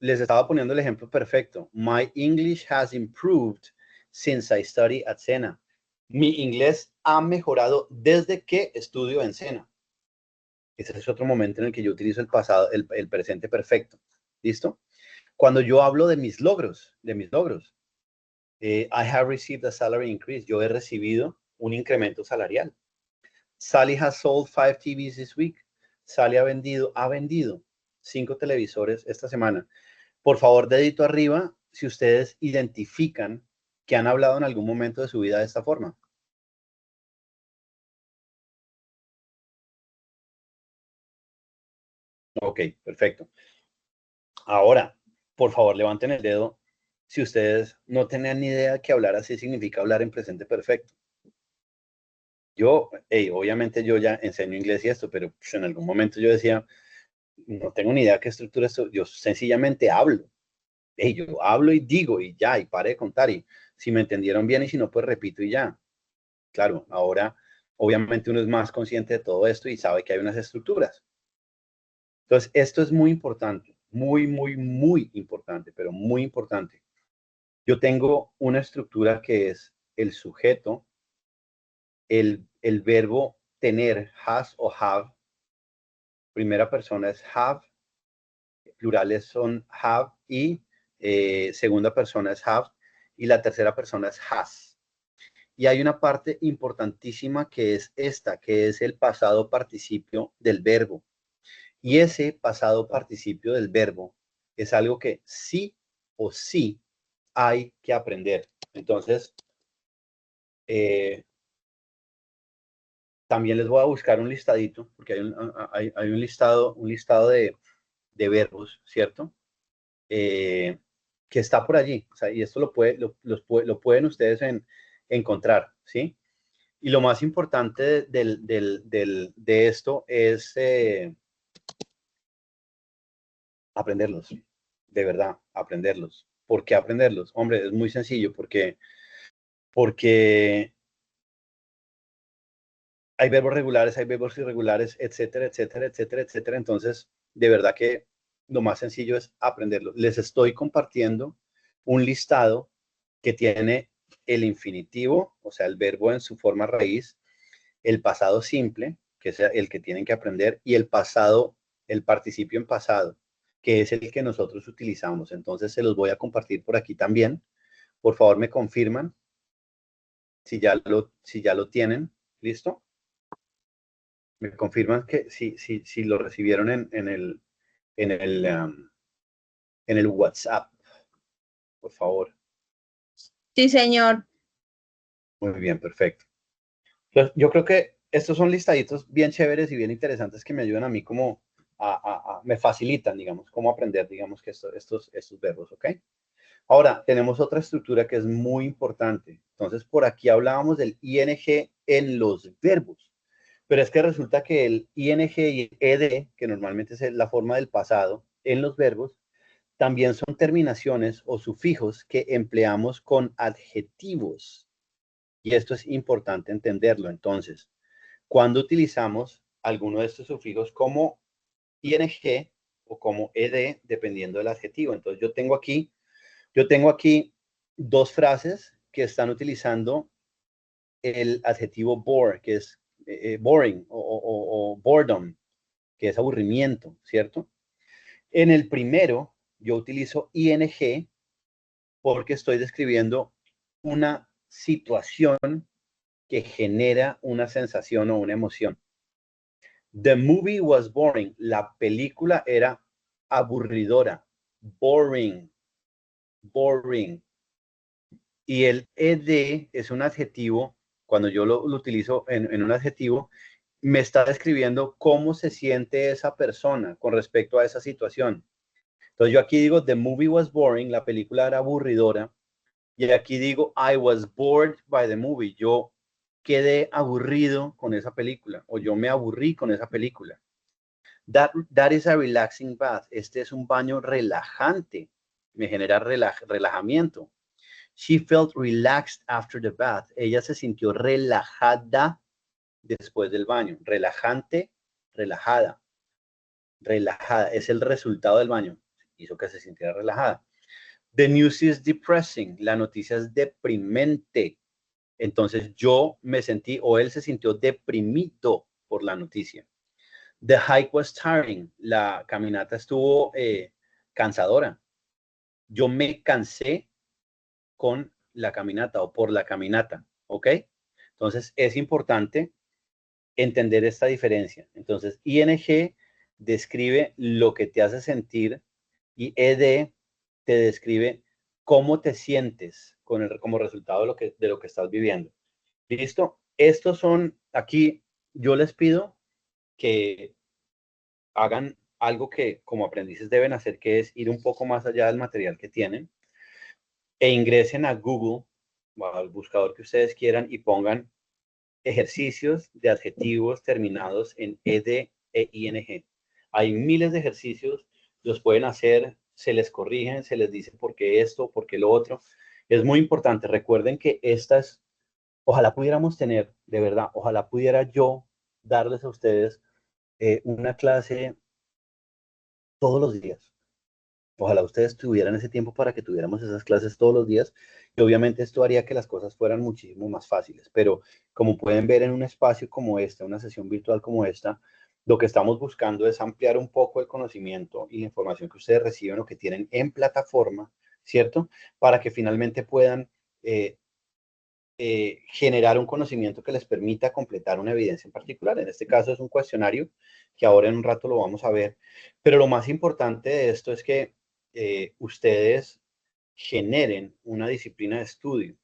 estaba poniendo el ejemplo perfecto. My English has improved since I study at Sena. Mi inglés ha mejorado desde que estudio en Sena. Ese es otro momento en el que yo utilizo el pasado, el presente perfecto. ¿Listo? Cuando yo hablo de mis logros, I have received a salary increase. Yo he recibido un incremento salarial. Sally has sold 5 TVs this week. Sally ha vendido 5 televisores esta semana. Por favor, dedito arriba si ustedes identifican que han hablado en algún momento de su vida de esta forma. Ok, perfecto. Ahora, por favor, levanten el dedo si ustedes no tenían ni idea que hablar así significa hablar en presente perfecto. Yo, obviamente yo ya enseño inglés y esto, pero pues, en algún momento yo decía, no tengo ni idea qué estructura es esto, yo sencillamente hablo. Yo hablo y digo y ya, y pare de contar, y si me entendieron bien y si no, pues repito y ya. Claro, ahora obviamente uno es más consciente de todo esto y sabe que hay unas estructuras. Entonces, esto es muy importante, muy, muy, muy importante, pero muy importante. Yo tengo una estructura que es el sujeto, el verbo tener, has o have. Primera persona es have, plurales son have y segunda persona es have y la tercera persona es has. Y hay una parte importantísima que es esta, que es el pasado participio del verbo. Y ese pasado participio del verbo es algo que sí o sí hay que aprender. Entonces, también les voy a buscar un listadito, porque hay un listado de verbos, ¿cierto? Que está por allí, o sea, y esto lo pueden ustedes encontrar, ¿sí? Y lo más importante de esto es aprenderlos, de verdad, aprenderlos. ¿Por qué aprenderlos? Hombre, es muy sencillo, porque hay verbos regulares, hay verbos irregulares, etcétera, etcétera, etcétera, etcétera. Entonces, de verdad que lo más sencillo es aprenderlo. Les estoy compartiendo un listado que tiene el infinitivo, o sea, el verbo en su forma raíz, el pasado simple, que es el que tienen que aprender, y el pasado, el participio en pasado, que es el que nosotros utilizamos. Entonces, se los voy a compartir por aquí también. Por favor, me confirman si ya lo tienen. ¿Listo? Me confirman que si lo recibieron en el, en el WhatsApp, por favor. Sí, señor. Muy bien, perfecto. Entonces, yo creo que estos son listaditos bien chéveres y bien interesantes que me ayudan a mí como me facilitan, digamos, cómo aprender, digamos, que estos verbos, ¿ok? Ahora, tenemos otra estructura que es muy importante. Entonces, por aquí hablábamos del ing en los verbos. Pero es que resulta que el ing y el ed, que normalmente es la forma del pasado en los verbos, también son terminaciones o sufijos que empleamos con adjetivos. Y esto es importante entenderlo. Entonces, cuando utilizamos alguno de estos sufijos como ing o como ed, dependiendo del adjetivo. Entonces, yo tengo aquí dos frases que están utilizando el adjetivo bore, que es boring o boredom, que es aburrimiento, ¿cierto? En el primero, yo utilizo ing porque estoy describiendo una situación que genera una sensación o una emoción. The movie was boring. La película era aburridora. Boring. Boring. Y el ed es un adjetivo, cuando yo lo utilizo en un adjetivo, me está describiendo cómo se siente esa persona con respecto a esa situación. Entonces yo aquí digo, the movie was boring, la película era aburridora, y aquí digo, I was bored by the movie, yo quedé aburrido con esa película, o yo me aburrí con esa película. That is a relaxing bath, este es un baño relajante, me genera relajamiento. She felt relaxed after the bath. Ella se sintió relajada después del baño. Relajante, relajada. Relajada. Es el resultado del baño. Hizo que se sintiera relajada. The news is depressing. La noticia es deprimente. Entonces yo me sentí, o él se sintió deprimido por la noticia. The hike was tiring. La caminata estuvo cansadora. Yo me cansé con la caminata o por la caminata, ¿ok? Entonces es importante entender esta diferencia. Entonces ing describe lo que te hace sentir y ed te describe cómo te sientes como resultado de lo que estás viviendo. ¿Listo? Estos son, aquí yo les pido que hagan algo que como aprendices deben hacer, que es ir un poco más allá del material que tienen e ingresen a Google o al buscador que ustedes quieran y pongan ejercicios de adjetivos terminados en ed e ing. Hay miles de ejercicios, los pueden hacer, se les corrigen, se les dice por qué esto, por qué lo otro. Es muy importante. Recuerden que estas, ojalá pudiéramos tener, de verdad, ojalá pudiera yo darles a ustedes una clase todos los días. Ojalá ustedes tuvieran ese tiempo para que tuviéramos esas clases todos los días y obviamente esto haría que las cosas fueran muchísimo más fáciles. Pero como pueden ver en un espacio como este, una sesión virtual como esta, lo que estamos buscando es ampliar un poco el conocimiento y la información que ustedes reciben o que tienen en plataforma, ¿cierto? Para que finalmente puedan generar un conocimiento que les permita completar una evidencia en particular. En este caso es un cuestionario que ahora en un rato lo vamos a ver. Pero lo más importante de esto es que ustedes generen una disciplina de estudio.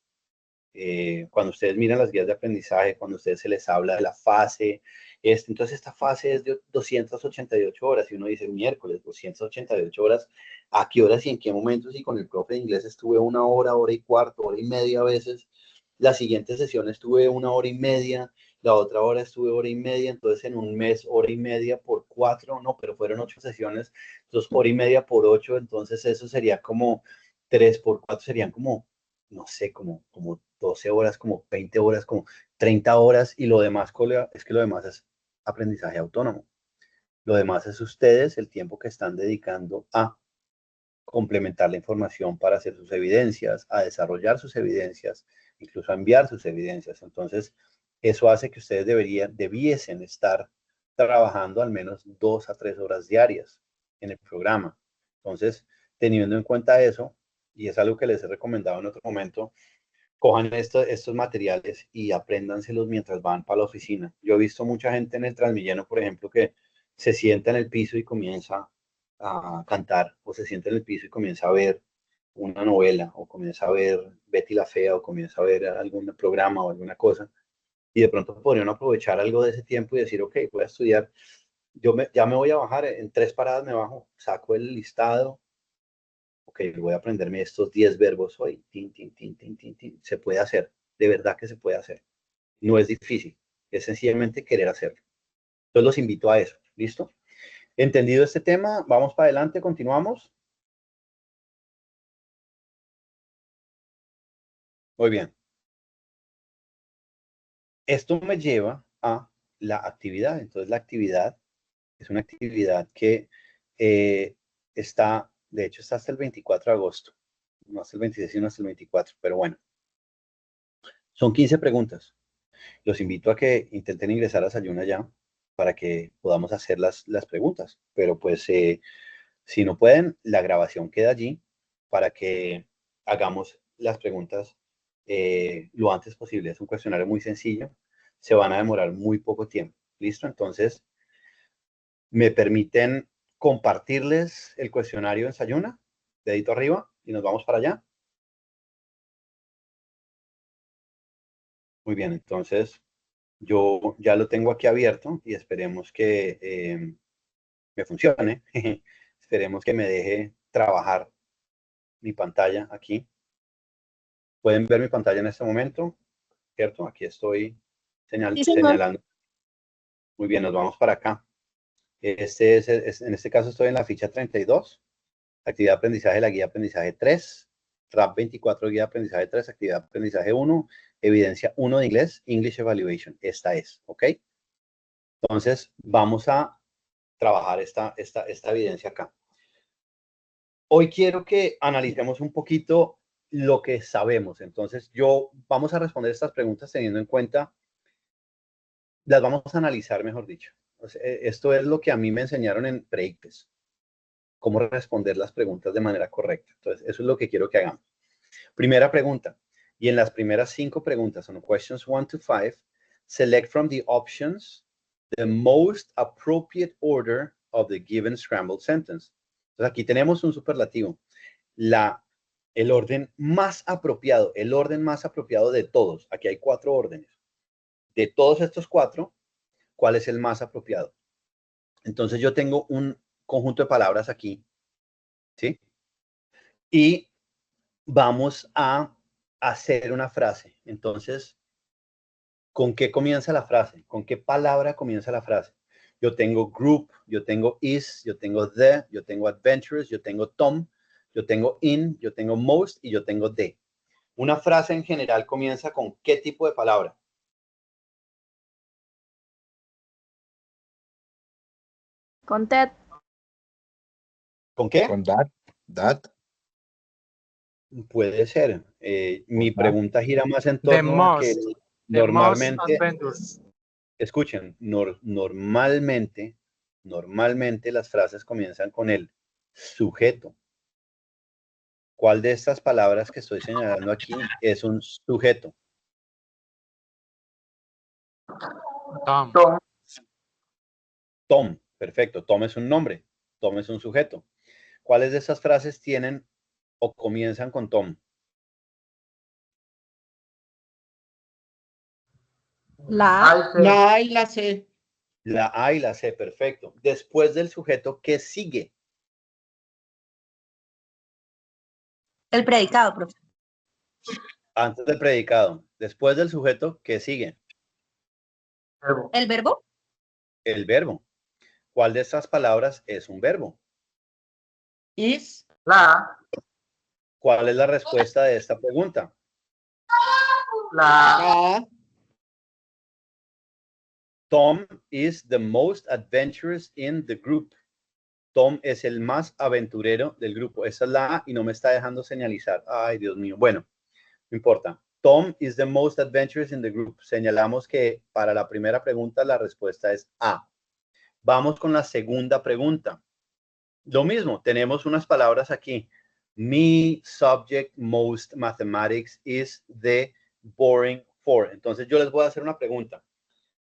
Cuando ustedes miran las guías de aprendizaje, cuando a ustedes se les habla de la fase, entonces esta fase es de 288 horas y uno dice miércoles, 288 horas, ¿a qué horas y en qué momentos? Y con el profe de inglés estuve una hora, hora y cuarto, hora y media a veces. La siguiente sesión estuve una hora y media, la otra hora estuve hora y media, entonces en un mes hora y media por 4, no, pero fueron 8 sesiones, entonces hora y media por 8, entonces eso sería como 3 por 4, serían como, no sé, como 12 horas, como 20 horas, como 30 horas, y lo demás, es que lo demás es aprendizaje autónomo. Lo demás es ustedes, el tiempo que están dedicando a complementar la información para hacer sus evidencias, a desarrollar sus evidencias, incluso a enviar sus evidencias. Entonces, eso hace que ustedes debiesen estar trabajando al menos 2 a 3 horas diarias en el programa. Entonces, teniendo en cuenta eso, y es algo que les he recomendado en otro momento, cojan estos materiales y apréndanselos mientras van para la oficina. Yo he visto mucha gente en el Transmilenio, por ejemplo, que se sienta en el piso y comienza a cantar, o se sienta en el piso y comienza a ver una novela, o comienza a ver Betty la Fea, o comienza a ver algún programa o alguna cosa, y de pronto podrían aprovechar algo de ese tiempo y decir, ok, voy a estudiar, ya me voy a bajar, en 3 paradas me bajo, saco el listado, ok, voy a aprenderme estos 10 verbos hoy, tin, tin, tin, tin, tin, tin. Se puede hacer, de verdad que se puede hacer. No es difícil, es sencillamente querer hacerlo. Entonces los invito a eso, ¿listo? Entendido este tema, vamos para adelante, continuamos. Muy bien. Esto me lleva a la actividad. Entonces la actividad es una actividad que está, de hecho está hasta el 24 de agosto. No hasta el 26, sino hasta el 24, pero bueno. Son 15 preguntas. Los invito a que intenten ingresar a Sayuna ya para que podamos hacer las preguntas. Pero pues si no pueden, la grabación queda allí para que hagamos las preguntas lo antes posible. Es un cuestionario muy sencillo. Se van a demorar muy poco tiempo. ¿Listo? Entonces, ¿me permiten compartirles el cuestionario en Sayuna? Dedito arriba y nos vamos para allá. Muy bien, entonces yo ya lo tengo aquí abierto y esperemos que me funcione. Esperemos que me deje trabajar mi pantalla aquí. Pueden ver mi pantalla en este momento, ¿cierto? Aquí estoy Sí, señor. señalando. Muy bien, nos vamos para acá. En este caso estoy en la ficha 32, actividad de aprendizaje, la guía de aprendizaje 3, RAP 24, guía de aprendizaje 3, actividad de aprendizaje 1, evidencia 1 de inglés, English Evaluation. Esta es, ¿ok? Entonces, vamos a trabajar esta evidencia acá. Hoy quiero que analicemos un poquito lo que sabemos. Entonces, vamos a responder estas preguntas teniendo en cuenta, las vamos a analizar, mejor dicho. O sea, esto es lo que a mí me enseñaron en Preictes, cómo responder las preguntas de manera correcta. Entonces, eso es lo que quiero que hagamos. Primera pregunta. Y en las primeras 5 preguntas, son questions 1 to 5, select from the options the most appropriate order of the given scrambled sentence. Entonces, aquí tenemos un superlativo. El orden más apropiado, de todos. Aquí hay 4 órdenes. De todos estos 4, ¿cuál es el más apropiado? Entonces yo tengo un conjunto de palabras aquí, ¿sí? Y vamos a hacer una frase. Entonces, ¿con qué comienza la frase? ¿Con qué palabra comienza la frase? Yo tengo group, yo tengo is, yo tengo the, yo tengo adventurous, yo tengo Tom, yo tengo in, yo tengo most y yo tengo de. Una frase en general comienza con ¿qué tipo de palabra? Con Ted. ¿Con qué? Con that. Puede ser. Mi Ajá. pregunta gira más en The torno a que most normalmente, adventures. escuchen, normalmente las frases comienzan con el sujeto. ¿Cuál de estas palabras que estoy señalando aquí es un sujeto? Tom. Tom, Tom, perfecto. Tom es un nombre. Tom es un sujeto. ¿Cuáles de estas frases tienen o comienzan con Tom? La A. I say, La A y la C. La A y la C, perfecto. Después del sujeto, ¿qué sigue? El predicado, profe. Antes del predicado. Después del sujeto, ¿qué sigue? verbo. El verbo. El verbo. ¿Cuál de estas palabras es un verbo? Is. La, ¿Cuál es la respuesta de esta pregunta? la, La A. Tom is the most adventurous in the group. Tom es el más aventurero del grupo. Esa es la A y no me está dejando señalizar. Ay, Dios mío. Bueno, no importa. Tom is the most adventurous in the group. Señalamos que para la primera pregunta la respuesta es A. Vamos con la segunda pregunta. Lo mismo, tenemos unas palabras aquí. Me, subject, most, mathematics is the boring for. Entonces yo les voy a hacer una pregunta.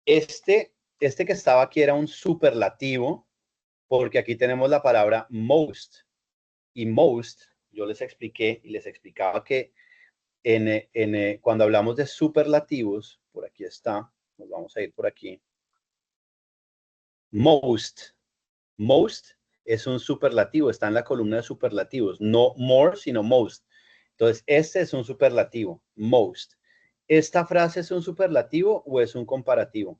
Este que estaba aquí era un superlativo porque aquí tenemos la palabra most. Y most, yo les expliqué y les explicaba que cuando hablamos de superlativos, por aquí está, nos vamos a ir por aquí. Most es un superlativo, está en la columna de superlativos, no more, sino most. Entonces, este es un superlativo, most. ¿Esta frase es un superlativo o es un comparativo?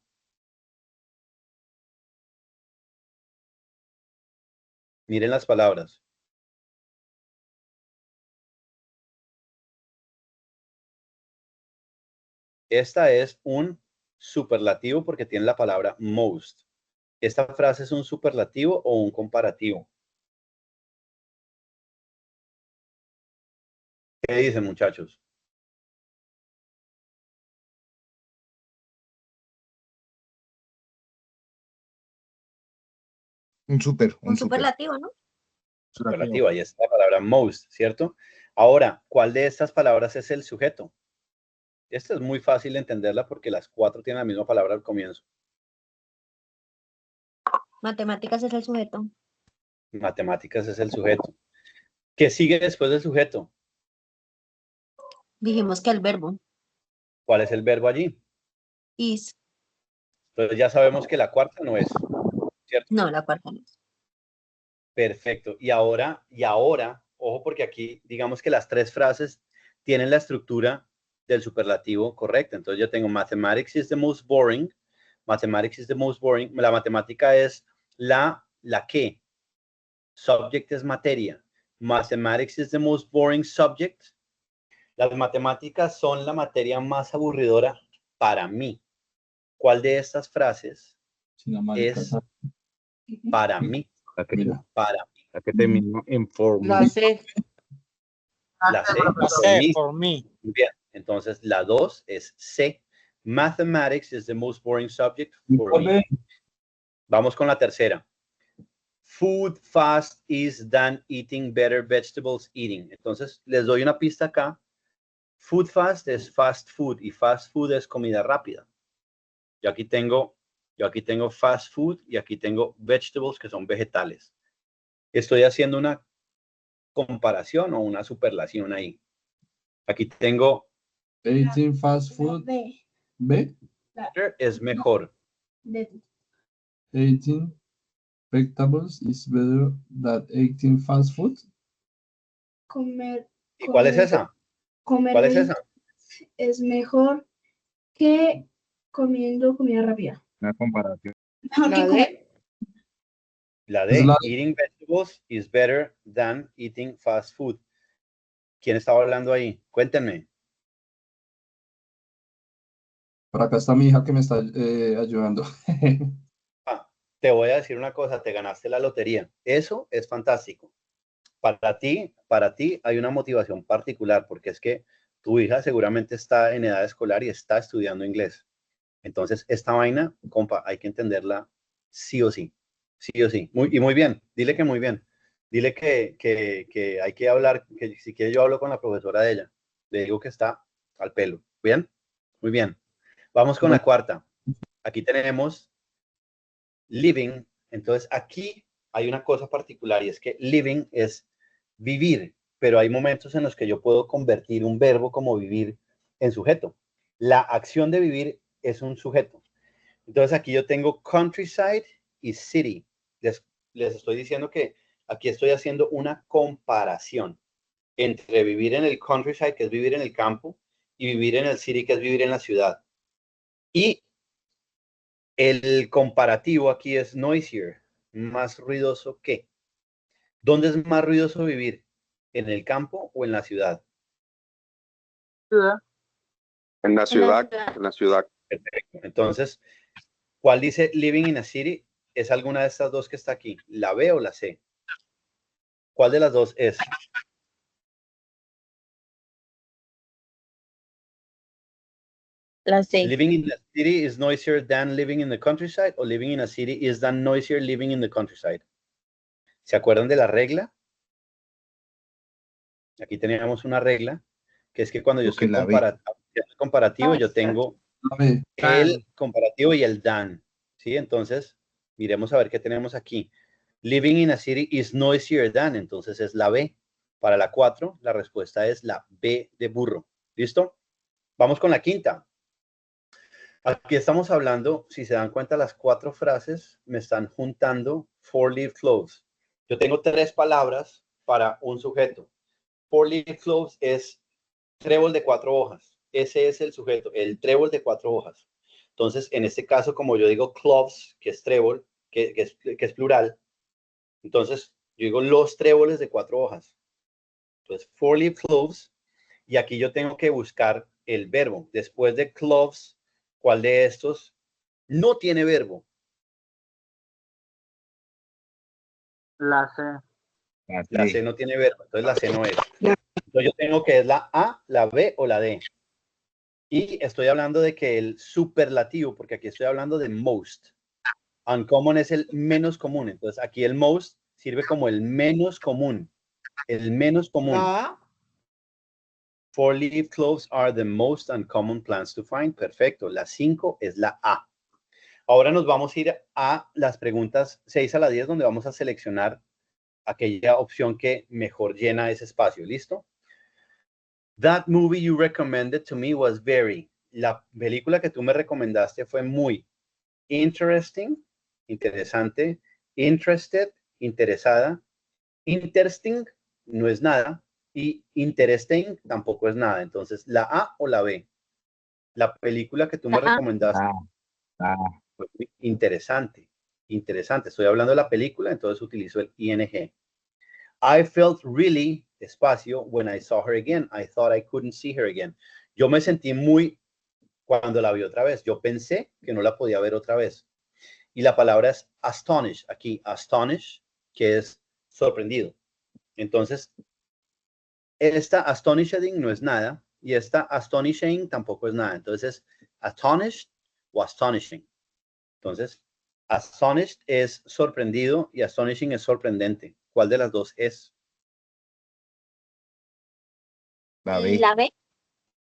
Miren las palabras. Esta es un superlativo porque tiene la palabra most. ¿Esta frase es un superlativo o un comparativo? ¿Qué dicen, muchachos? Un super. Un superlativo, ¿no? Superlativo, ahí está la palabra most, ¿cierto? Ahora, ¿cuál de estas palabras es el sujeto? Esta es muy fácil de entenderla porque las cuatro tienen la misma palabra al comienzo. Matemáticas es el sujeto. Matemáticas es el sujeto. ¿Qué sigue después del sujeto? Dijimos que el verbo. ¿Cuál es el verbo allí? Is. Entonces ya sabemos que la cuarta no es, ¿cierto? No, la cuarta no. Perfecto. Y ahora, ojo porque aquí digamos que las tres frases tienen la estructura del superlativo correcta. Entonces yo tengo mathematics is the most boring. Mathematics is the most boring. La matemática es la que. Subject es materia. Mathematics is the most boring subject. Las matemáticas son la materia más aburridora para mí. ¿Cuál de estas frases es para mí? Para mí. La que terminó en for La me. C. La C, La por C, mí. for me. Muy bien. Entonces, la 2 es C. Mathematics is the most boring subject for me. Vamos con la tercera. Food fast is than eating better vegetables eating. Entonces, les doy una pista acá. Food fast es fast food y fast food es comida rápida. Yo aquí tengo fast food y aquí tengo vegetables que son vegetales. Estoy haciendo una comparación o una superlación ahí. Aquí tengo Eating fast food. B. es mejor. Eating vegetables is better than eating fast food. ¿Y cuál es esa? ¿Cuál es esa? Es mejor que comiendo comida rápida. Una comparación. La D. La Es de la- eating vegetables is better than eating fast food. ¿Quién estaba hablando ahí? Cuéntenme. Por acá está mi hija que me está ayudando. te voy a decir una cosa, te ganaste la lotería. Eso es fantástico. Para ti hay una motivación particular, porque es que tu hija seguramente está en edad escolar y está estudiando inglés. Entonces, esta vaina, compa, hay que entenderla sí o sí. Sí o sí. Muy bien. Dile que muy bien. Dile que hay que hablar, que si quiere yo hablo con la profesora de ella. Le digo que está al pelo. ¿Bien? Muy bien. Vamos con la cuarta. Aquí tenemos living. Entonces, aquí hay una cosa particular y es que living es vivir, pero hay momentos en los que yo puedo convertir un verbo como vivir en sujeto. La acción de vivir es un sujeto. Entonces aquí yo tengo countryside y city. Les estoy diciendo que aquí estoy haciendo una comparación entre vivir en el countryside, que es vivir en el campo, y vivir en el city, que es vivir en la ciudad. Y el comparativo aquí es noisier, más ruidoso que. ¿Dónde es más ruidoso vivir? ¿En el campo o en la ciudad? Ciudad. En la ciudad, en la ciudad. Perfecto. Entonces, ¿cuál dice living in a city? ¿Es alguna de estas dos que está aquí? ¿La B o la C? ¿Cuál de las dos es? La C. Living in a city is noisier than living in the countryside, o living in a city is than noisier living in the countryside. ¿Se acuerdan de la regla? Aquí teníamos una regla, que es que cuando yo estoy comparativo, yo tengo el comparativo y el than. ¿Sí? Entonces, miremos a ver qué tenemos aquí. Living in a city is noisier than, entonces es la B. Para la 4, la respuesta es la B de burro. ¿Listo? Vamos con la quinta. Aquí estamos hablando, si se dan cuenta, las 4 frases me están juntando four-leaf cloves. Yo tengo 3 palabras para un sujeto. Four-leaf cloves es trébol de 4 hojas. Ese es el sujeto, el trébol de 4 hojas. Entonces, en este caso, como yo digo cloves, que es trébol, que es plural, entonces yo digo los tréboles de 4 hojas. Entonces, four-leaf cloves, y aquí yo tengo que buscar el verbo. Después de cloves, ¿cuál de estos no tiene verbo? La C. La C no tiene verbo, entonces la C no es. Entonces yo tengo que es la A, la B o la D. Y estoy hablando de que el superlativo, porque aquí estoy hablando de most. Uncommon es el menos común. Entonces aquí el most sirve como el menos común. El menos común. Four-leaf cloves are the most uncommon plants to find. Perfecto. La 5 es la A. Ahora nos vamos a ir a las preguntas 6 a la 10, donde vamos a seleccionar aquella opción que mejor llena ese espacio. ¿Listo? That movie you recommended to me was very. La película que tú me recomendaste fue muy interesting, interesante, interested, interesada, interesting, no es nada, y interesting tampoco es nada. Entonces, ¿la A o la B? La película que tú me recomendaste fue muy interesante, interesante. Estoy hablando de la película, entonces utilizo el ING. I felt really espacio when I saw her again. I thought I couldn't see her again. Yo me sentí muy cuando la vi otra vez. Yo pensé que no la podía ver otra vez. Y la palabra es astonish. Aquí, astonish, que es sorprendido. Entonces, esta astonishing no es nada. Y esta astonishing tampoco es nada. Entonces, astonished o astonishing. Entonces, astonished es sorprendido y astonishing es sorprendente. ¿Cuál de las dos es? La B.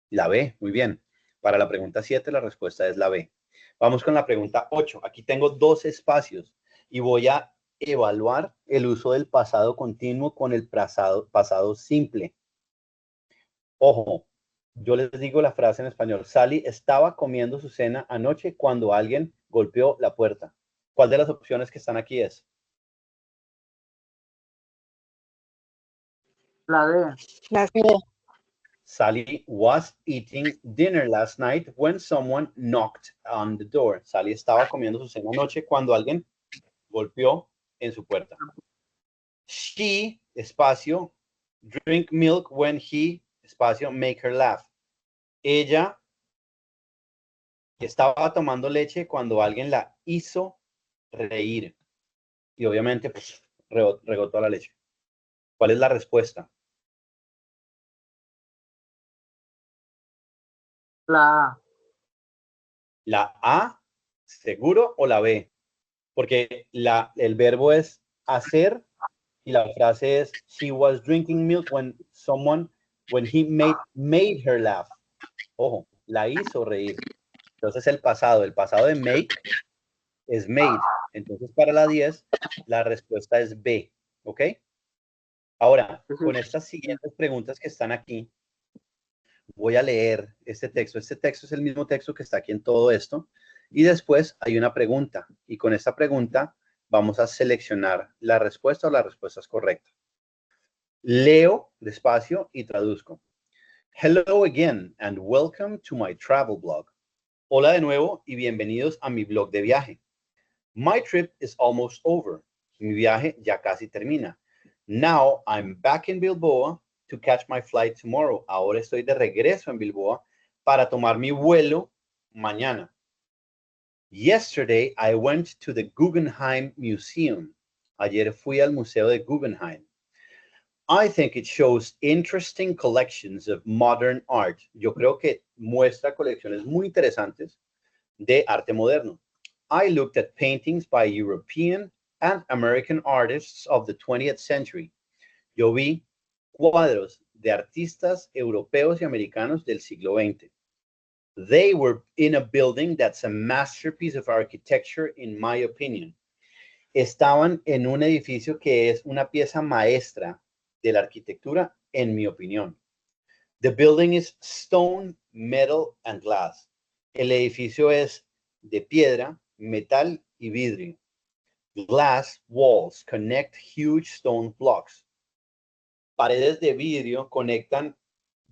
La B, muy bien. Para la pregunta 7, la respuesta es la B. Vamos con la pregunta 8. Aquí tengo 2 espacios y voy a evaluar el uso del pasado continuo con el pasado simple. Ojo, yo les digo la frase en español. Sally estaba comiendo su cena anoche cuando alguien golpeó la puerta. ¿Cuál de las opciones que están aquí es? La D. La C. Sally was eating dinner last night when someone knocked on the door. Sally estaba comiendo su cena anoche cuando alguien golpeó en su puerta. She, espacio, drink milk when he, espacio, make her laugh. Ella estaba tomando leche cuando alguien la hizo reír. Y obviamente, pues, regó toda la leche. ¿Cuál es la respuesta? La A. ¿La A, seguro, o la B? Porque el verbo es hacer y la frase es she was drinking milk when he made her laugh. Ojo, la hizo reír. Entonces el pasado de make es made. Entonces para la 10 la respuesta es B, ¿ok? Ahora, con estas siguientes preguntas que están aquí, voy a leer este texto. Este texto es el mismo texto que está aquí en todo esto. Y después hay una pregunta. Y con esta pregunta vamos a seleccionar la respuesta o las respuestas correctas. Leo despacio y traduzco. Hello again and welcome to my travel blog. Hola de nuevo y bienvenidos a mi blog de viaje. My trip is almost over. Mi viaje ya casi termina. Now I'm back in Bilbao to catch my flight tomorrow. Ahora estoy de regreso en Bilbao para tomar mi vuelo mañana. Yesterday I went to the Guggenheim Museum. Ayer fui al Museo de Guggenheim. I think it shows interesting collections of modern art. Yo creo que muestra colecciones muy interesantes de arte moderno. I looked at paintings by European and American artists of the 20th century. Yo vi cuadros de artistas europeos y americanos del siglo XX. They were in a building that's a masterpiece of architecture, in my opinion. Estaban en un edificio que es una pieza maestra de la arquitectura, en mi opinión. The building is stone, metal, and glass. El edificio es de piedra, metal y vidrio. Glass walls connect huge stone blocks. Paredes de vidrio conectan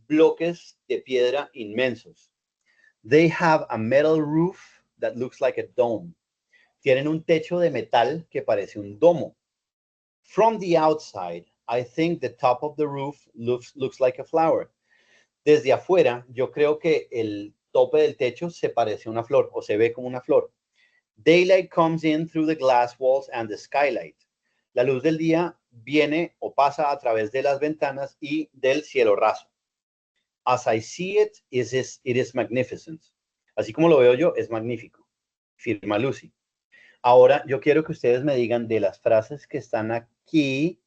bloques de piedra inmensos. They have a metal roof that looks like a dome. Tienen un techo de metal que parece un domo. From the outside, I think the top of the roof looks like a flower. Desde afuera, yo creo que el tope del techo se parece a una flor o se ve como una flor. Daylight comes in through the glass walls and the skylight. La luz del día viene o pasa a través de las ventanas y del cielo raso. As I see it, it is magnificent. Así como lo veo yo, es magnífico. Firma Lucy. Ahora yo quiero que ustedes me digan de las frases que están aquí,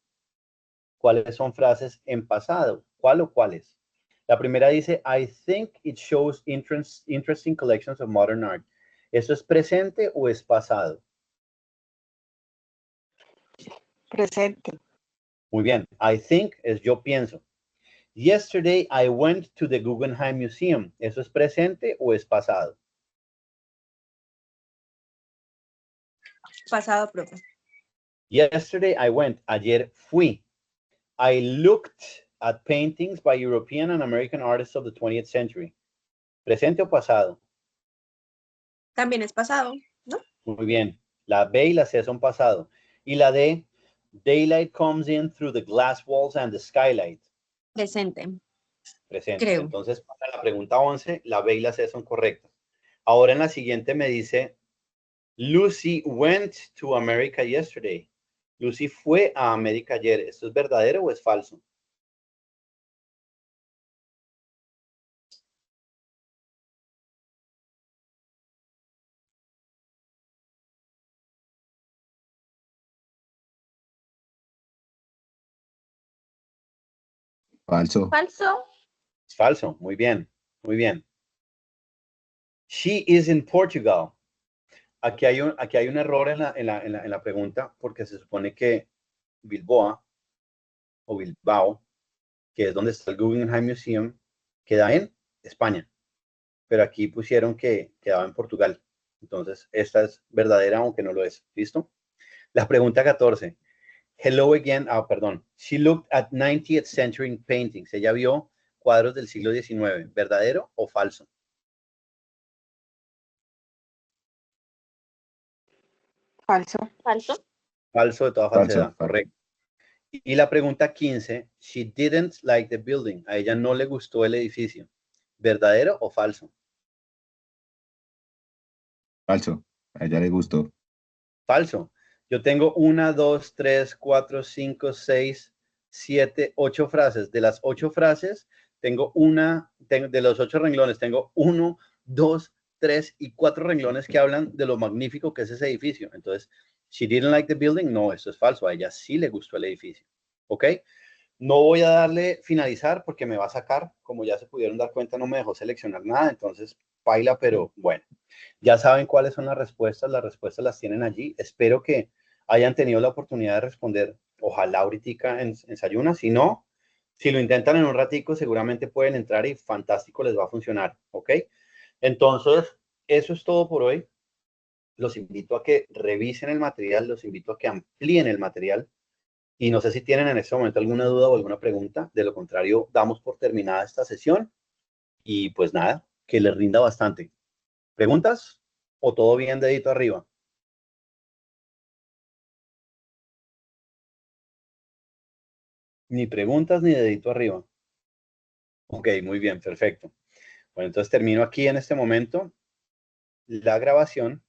cuáles son frases en pasado, cuál o cuáles. La primera dice, I think it shows interesting collections of modern art. ¿Eso es presente o es pasado? Presente. Muy bien. I think es yo pienso. Yesterday I went to the Guggenheim Museum. ¿Eso es presente o es pasado? Pasado, profe. Yesterday I went. Ayer fui. I looked at paintings by European and American artists of the 20th century. ¿Presente o pasado? También es pasado, ¿no? Muy bien. La B y la C son pasado. Y la D, daylight comes in through the glass walls and the skylight. Presente. Presente. Creo. Entonces, para la pregunta 11, la B y la C son correctas. Ahora en la siguiente me dice, Lucy went to America yesterday. Lucy fue a América ayer. ¿Esto es verdadero o es falso? Falso. Falso. Es falso. Muy bien. Muy bien. She is in Portugal. Aquí hay un error en la pregunta porque se supone que Bilbao o Bilbao, que es donde está el Guggenheim Museum, queda en España. Pero aquí pusieron que quedaba en Portugal. Entonces, esta es verdadera, aunque no lo es. ¿Listo? La pregunta 14. Hello again. Perdón. She looked at 19th century paintings. Ella vio cuadros del siglo XIX. ¿Verdadero o falso? Falso. Falso. Falso de toda falsedad. Falso. Correcto. Y la pregunta 15. She didn't like the building. A ella no le gustó el edificio. ¿Verdadero o falso? Falso. A ella le gustó. Falso. Yo tengo 1, 2, 3, 4, 5, 6, 7, 8 frases. De las 8 frases, de los 8 renglones, tengo 1, 2, 3 y 4 renglones que hablan de lo magnífico que es ese edificio. Entonces, she didn't like the building. No, esto es falso. A ella sí le gustó el edificio. ¿Ok? No voy a darle finalizar porque me va a sacar. Como ya se pudieron dar cuenta, no me dejó seleccionar nada. Entonces, paila, pero bueno. Ya saben cuáles son las respuestas las tienen allí. Espero que hayan tenido la oportunidad de responder. Ojalá ahorita en Sayuna. Si no, si lo intentan en un ratico, seguramente pueden entrar y fantástico les va a funcionar. ¿Ok? Entonces, eso es todo por hoy. Los invito a que revisen el material, los invito a que amplíen el material. Y no sé si tienen en este momento alguna duda o alguna pregunta. De lo contrario, damos por terminada esta sesión. Y pues nada, que les rinda bastante. ¿Preguntas? ¿O todo bien, dedito arriba? Ni preguntas ni dedito arriba. Ok, muy bien, perfecto. Bueno, entonces termino aquí en este momento la grabación